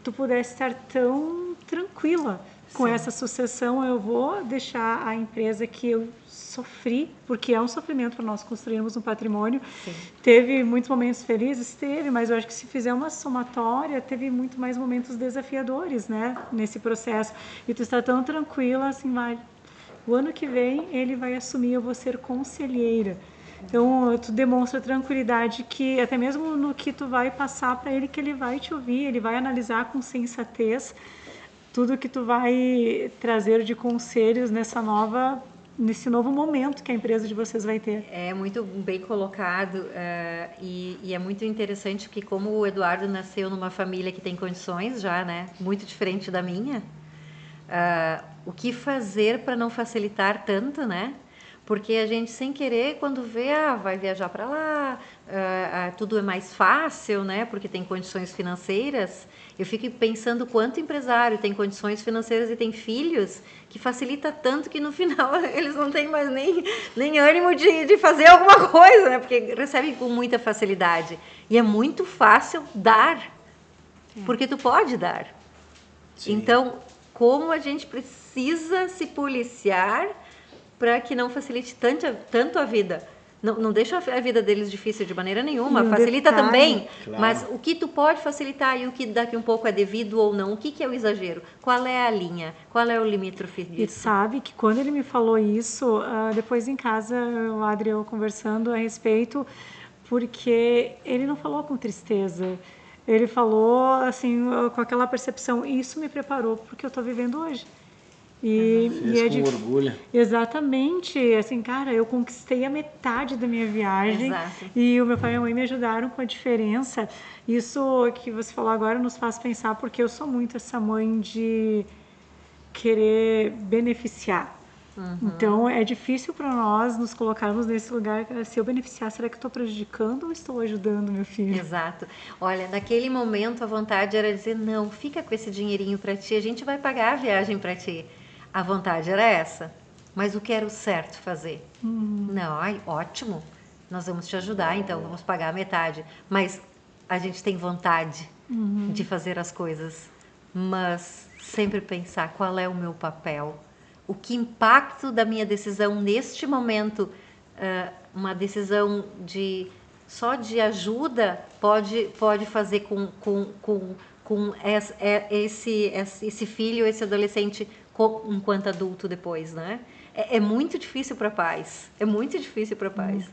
tu pudesse estar tão tranquila. Com essa sucessão, eu vou deixar a empresa que eu sofri, porque é um sofrimento para nós construirmos um patrimônio. Sim. Teve muitos momentos felizes, mas eu acho que se fizer uma somatória, teve muito mais momentos desafiadores, né, nesse processo. E tu está tão tranquila, assim, o ano que vem ele vai assumir, eu vou ser conselheira. Então, tu demonstra tranquilidade que, até mesmo no que tu vai passar para ele, que ele vai te ouvir, ele vai analisar com sensatez tudo que tu vai trazer de conselhos nesse novo momento que a empresa de vocês vai ter. É muito bem colocado e é muito interessante que, como o Eduardo nasceu numa família que tem condições já, né, muito diferente da minha, o que fazer para não facilitar tanto, né? Porque a gente, sem querer, quando vê, vai viajar para lá, tudo é mais fácil, né? Porque tem condições financeiras. Eu fico pensando quanto empresário tem condições financeiras e tem filhos, que facilita tanto que no final eles não têm mais nem ânimo de fazer alguma coisa, né? Porque recebem com muita facilidade. E é muito fácil dar, porque tu pode dar. Sim. Então, como a gente precisa se policiar para que não facilite tanto a vida. Não deixa a vida deles difícil de maneira nenhuma, facilita também, claro. Mas o que tu pode facilitar e o que daqui um pouco é devido ou não, o que é o exagero? Qual é a linha? Qual é o limítrofe disso? E sabe que quando ele me falou isso, depois em casa, o Adri e eu conversando a respeito, porque ele não falou com tristeza, ele falou assim, com aquela percepção, e isso me preparou porque eu estou vivendo hoje. Fez com orgulho. Exatamente, assim, cara, eu conquistei a metade da minha viagem. Exato. E o meu pai e a mãe me ajudaram com a diferença. Isso que você falou agora nos faz pensar, porque eu sou muito essa mãe de querer beneficiar. Então é difícil para nós nos colocarmos nesse lugar. Se eu beneficiar, será que eu estou prejudicando ou estou ajudando meu filho? Exato. Olha, naquele momento a vontade era dizer, não, fica com esse dinheirinho para ti, a gente vai pagar a viagem para ti. A vontade era essa, mas o que era o certo fazer? Não, ótimo, nós vamos te ajudar, então vamos pagar a metade. Mas a gente tem vontade de fazer as coisas, mas sempre pensar qual é o meu papel, o que impacto da minha decisão neste momento, uma decisão só de ajuda pode fazer com esse filho, esse adolescente enquanto adulto depois, né? É muito difícil para pais. É muito difícil para pais.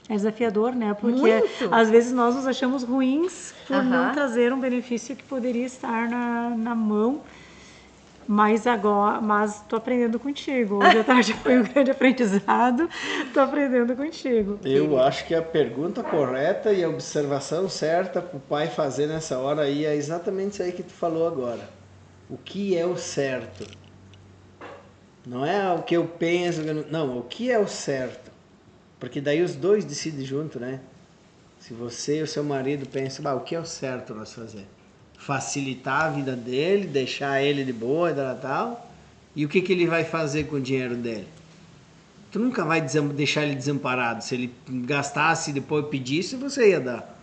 É desafiador, né? Porque muito. Às vezes nós nos achamos ruins por não Aham. trazer um benefício que poderia estar na mão. Mas tô aprendendo contigo. Hoje à tarde foi um grande aprendizado. Tô aprendendo contigo. Eu acho que a pergunta correta e a observação certa para o pai fazer nessa hora aí é exatamente isso aí que tu falou agora. O que é o certo? Não é o que eu penso, não, o que é o certo? Porque daí os dois decidem junto, né? Se você e o seu marido pensam, o que é o certo nós fazer? Facilitar a vida dele, deixar ele de boa e tal, e o que ele vai fazer com o dinheiro dele? Tu nunca vai deixar ele desamparado. Se ele gastasse e depois pedisse, você ia dar.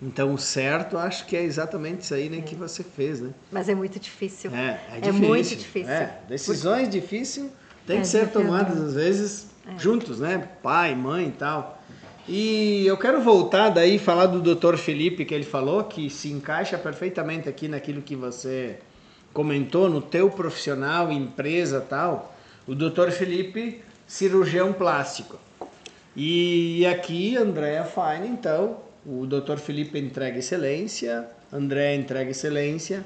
Então o certo, acho que é exatamente isso aí, né, que você fez, né? Mas é muito difícil. É difícil. É muito difícil. Decisões difíceis têm que ser tomadas às vezes juntos, né? Pai, mãe e tal. E eu quero voltar daí e falar do Dr. Felipe, que ele falou, que se encaixa perfeitamente aqui naquilo que você comentou, no teu profissional, empresa e tal. O Dr. Felipe, cirurgião plástico. E aqui, Andréa Fine, então, o Dr. Felipe entrega excelência, Andréa entrega excelência.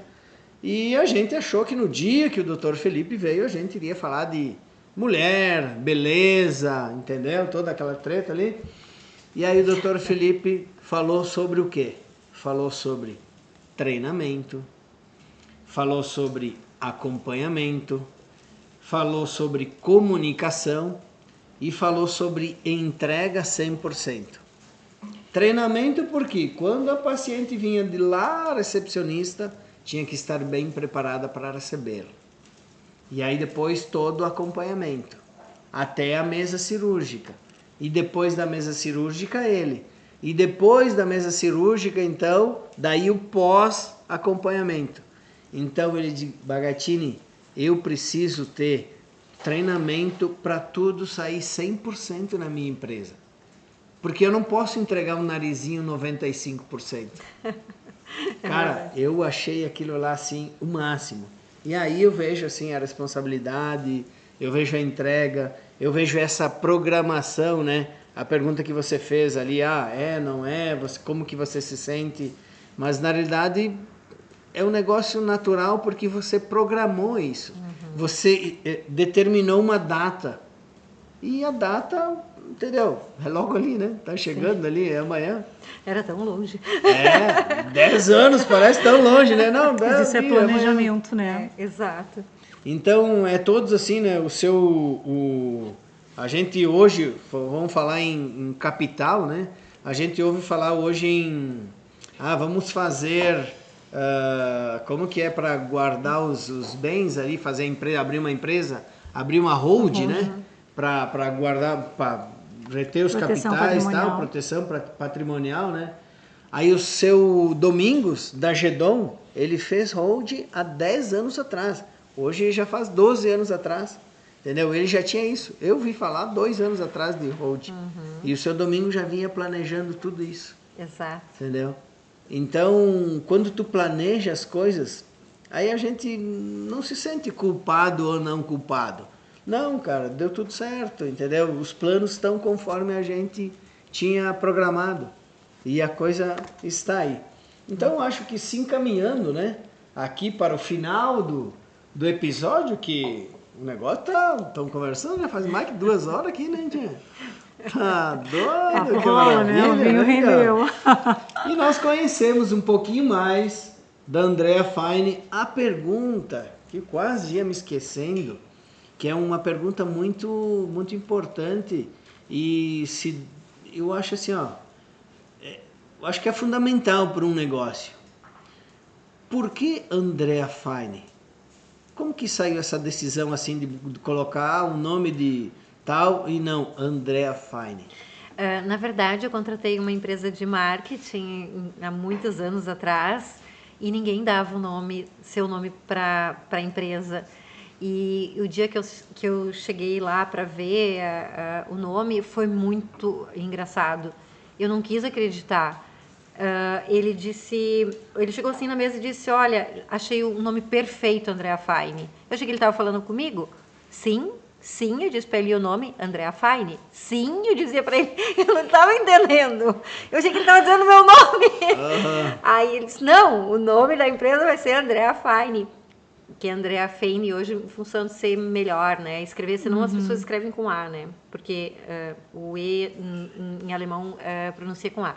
E a gente achou que no dia que o Dr. Felipe veio, a gente iria falar de mulher, beleza, entendeu? Toda aquela treta ali. E aí o Dr. Felipe falou sobre o quê? Falou sobre treinamento, falou sobre acompanhamento, falou sobre comunicação e falou sobre entrega 100%. Treinamento porque quando a paciente vinha de lá, a recepcionista tinha que estar bem preparada para recebê-lo. E aí depois todo o acompanhamento, até a mesa cirúrgica. E depois da mesa cirúrgica ele. E depois da mesa cirúrgica, então, daí o pós-acompanhamento. Então ele diz, Bagatini, eu preciso ter treinamento para tudo sair 100% na minha empresa. Porque eu não posso entregar um narizinho 95%. Cara, eu achei aquilo lá assim, o máximo. E aí eu vejo assim a responsabilidade, eu vejo a entrega, eu vejo essa programação, né? A pergunta que você fez ali, não é, como que você se sente? Mas na realidade é um negócio natural porque você programou isso. Você determinou uma data. E a data, entendeu? É logo ali, né? Tá chegando ali, é amanhã. Era tão longe. 10 anos parece tão longe, né? Não, Mas isso é planejamento, né? Exato. Então, todos assim, né? A gente hoje, vamos falar em capital, né? A gente ouve falar hoje em... vamos fazer... como que é para guardar os bens ali, fazer empresa, abrir uma empresa, abrir uma hold, né? Para guardar, para reter os Proteção capitais, patrimonial. tal, proteção patrimonial, né? Aí o seu Domingos, da Gedon, ele fez hold há 10 anos atrás. Hoje já faz 12 anos atrás. Entendeu? Ele já tinha isso. Eu vi falar 2 anos atrás de hold. E o seu Domingos já vinha planejando tudo isso. Exato. Entendeu? Então, quando tu planeja as coisas, aí a gente não se sente culpado ou não culpado. Não, cara, deu tudo certo, entendeu? Os planos estão conforme a gente tinha programado. E a coisa está aí. Então, eu acho que se encaminhando, né? Aqui para o final do episódio, que o negócio estão conversando, já faz mais que 2 horas aqui, né, tia? Tá doido, que Rola, né? O vinho rendeu. E nós conhecemos um pouquinho mais da Andrea Fein. A pergunta, que quase ia me esquecendo, que é uma pergunta muito, muito importante e eu acho assim, eu acho que é fundamental para um negócio. Por que Andrea Fein? Como que saiu essa decisão assim de colocar um nome de tal e não Andrea Fein? Na verdade, eu contratei uma empresa de marketing há muitos anos atrás e ninguém dava seu nome para a empresa. E o dia que eu cheguei lá para ver o nome foi muito engraçado. Eu não quis acreditar. Ele chegou assim na mesa e disse: olha, achei o nome perfeito, Andrea Fein. Eu achei que ele estava falando comigo. Sim, eu disse para ele o nome, Andrea Fein. Sim, eu dizia para ele, eu não estava entendendo. Eu achei que ele estava dizendo o meu nome. Aí ele disse: não, o nome da empresa vai ser Andrea Fein. Que é Andrea Fein hoje, em função de ser melhor, né? Escrever, senão as pessoas escrevem com A, né? Porque o E em alemão pronuncia com A.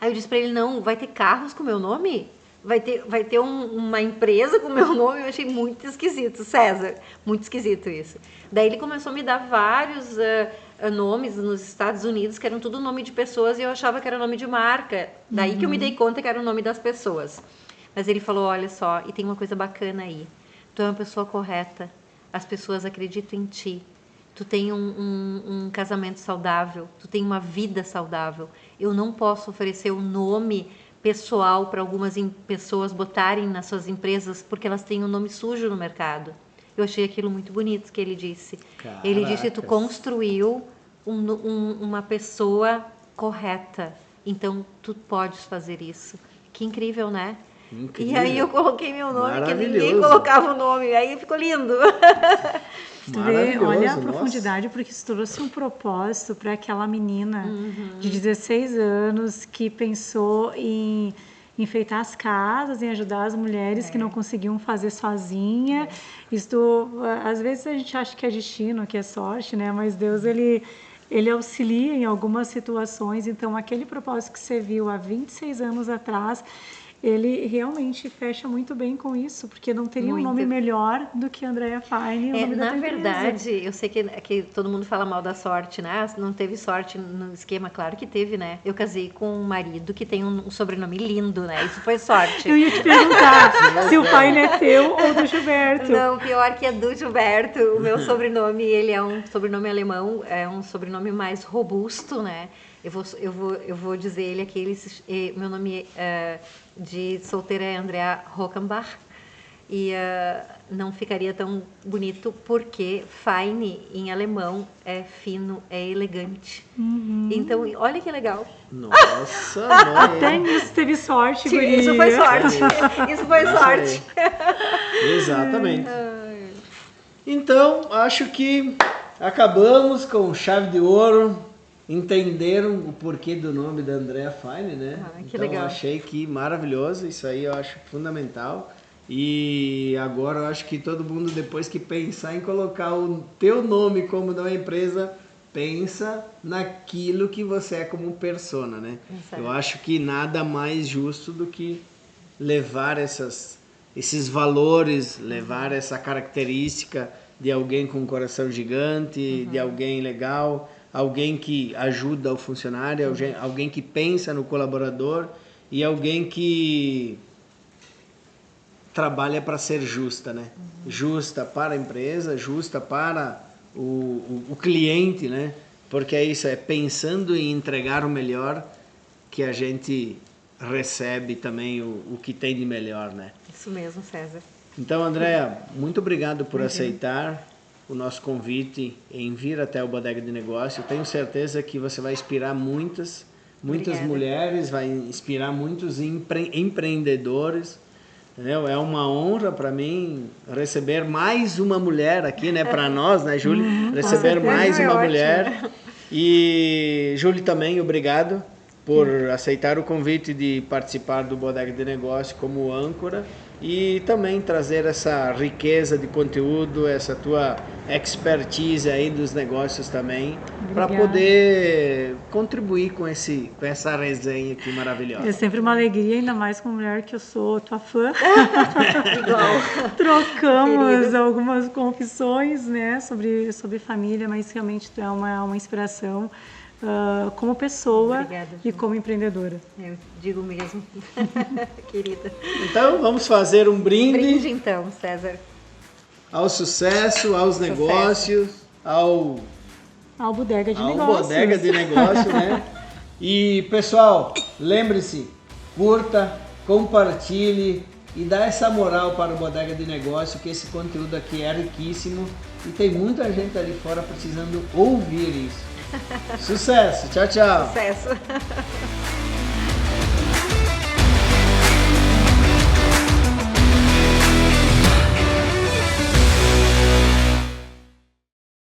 Aí eu disse pra ele: não, vai ter carros com meu nome? Vai ter uma empresa com meu nome? Eu achei muito esquisito, César. Muito esquisito isso. Daí ele começou a me dar vários nomes nos Estados Unidos, que eram tudo nome de pessoas, e eu achava que era nome de marca. Daí que eu me dei conta que era o nome das pessoas. Mas ele falou: olha só, e tem uma coisa bacana aí. Tu é uma pessoa correta. As pessoas acreditam em ti. Tu tem um casamento saudável. Tu tem uma vida saudável. Eu não posso oferecer o nome pessoal para algumas pessoas botarem nas suas empresas porque elas têm um nome sujo no mercado. Eu achei aquilo muito bonito que ele disse. Caracas. Ele disse: tu construiu uma pessoa correta. Então, tu podes fazer isso. Que incrível, né? Incrível. E aí eu coloquei meu nome, que ninguém colocava o nome, aí ficou lindo. Tu vê, olha a profundidade, porque isso trouxe um propósito para aquela menina de 16 anos que pensou em enfeitar as casas, em ajudar as mulheres que não conseguiam fazer sozinha. Isso, às vezes a gente acha que é destino, que é sorte, né? Mas Deus, ele auxilia em algumas situações. Então, aquele propósito que você viu há 26 anos atrás, ele realmente fecha muito bem com isso, porque não teria um nome melhor do que Andrea Fein, o nome da tua empresa. Na verdade, eu sei que todo mundo fala mal da sorte, né? Não teve sorte no esquema, claro que teve, né? Eu casei com um marido que tem um sobrenome lindo, né? Isso foi sorte. Eu ia te perguntar se o Fein é teu ou do Gilberto. Não, pior que é do Gilberto. O meu sobrenome, ele é um sobrenome alemão, é um sobrenome mais robusto, né? Eu vou dizer ele aqui, meu nome de solteira é Andrea Rockenbach, e não ficaria tão bonito porque Fein em alemão é fino, é elegante. Então, olha que legal. Nossa, mãe. Até nisso teve sorte, guria. Isso foi sorte. Isso foi sorte. Exatamente. Então, acho que acabamos com chave de ouro. Entenderam o porquê do nome da Andrea Fein, né? Que então, legal. Achei que maravilhoso, isso aí eu acho fundamental. E agora eu acho que todo mundo, depois que pensar em colocar o teu nome como da empresa, pensa naquilo que você é como persona, né? Exato. Eu acho que nada mais justo do que levar esses valores, levar essa característica de alguém com um coração gigante, de alguém legal, alguém que ajuda o funcionário, alguém que pensa no colaborador e alguém que trabalha para ser justa, né? Justa para a empresa, justa para o cliente, né? Porque é isso, é pensando em entregar o melhor que a gente recebe também o que tem de melhor, né? Isso mesmo, César. Então, Andréa, muito obrigado por aceitar o nosso convite em vir até o Bodega de Negócio. Eu tenho certeza que você vai inspirar muitas Obrigada. mulheres, vai inspirar muitos empreendedores. Entendeu? É uma honra para mim receber mais uma mulher aqui, né? Para nós, né, Júlia? Receber mais uma mulher. E, Júlia, também, obrigado por aceitar o convite de participar do Bodega de Negócio como âncora e também trazer essa riqueza de conteúdo, essa tua expertise aí dos negócios também, para poder contribuir com essa resenha aqui maravilhosa. É sempre uma alegria, ainda mais com mulher que eu sou tua fã. Igual. Trocamos Querida. algumas confissões, né, sobre família, mas realmente tu é uma inspiração como pessoa. Obrigada, E Ju. como empreendedora. Eu digo mesmo. Querida. Então, vamos fazer um Brinde então, César. ao sucesso, aos negócios, ao Bodega de ao Negócios. Bodega de Negócio, né? E, pessoal, lembre-se, curta, compartilhe e dá essa moral para o Bodega de Negócio, que esse conteúdo aqui é riquíssimo e tem muita gente ali fora precisando ouvir isso. Sucesso! Tchau, tchau! Sucesso.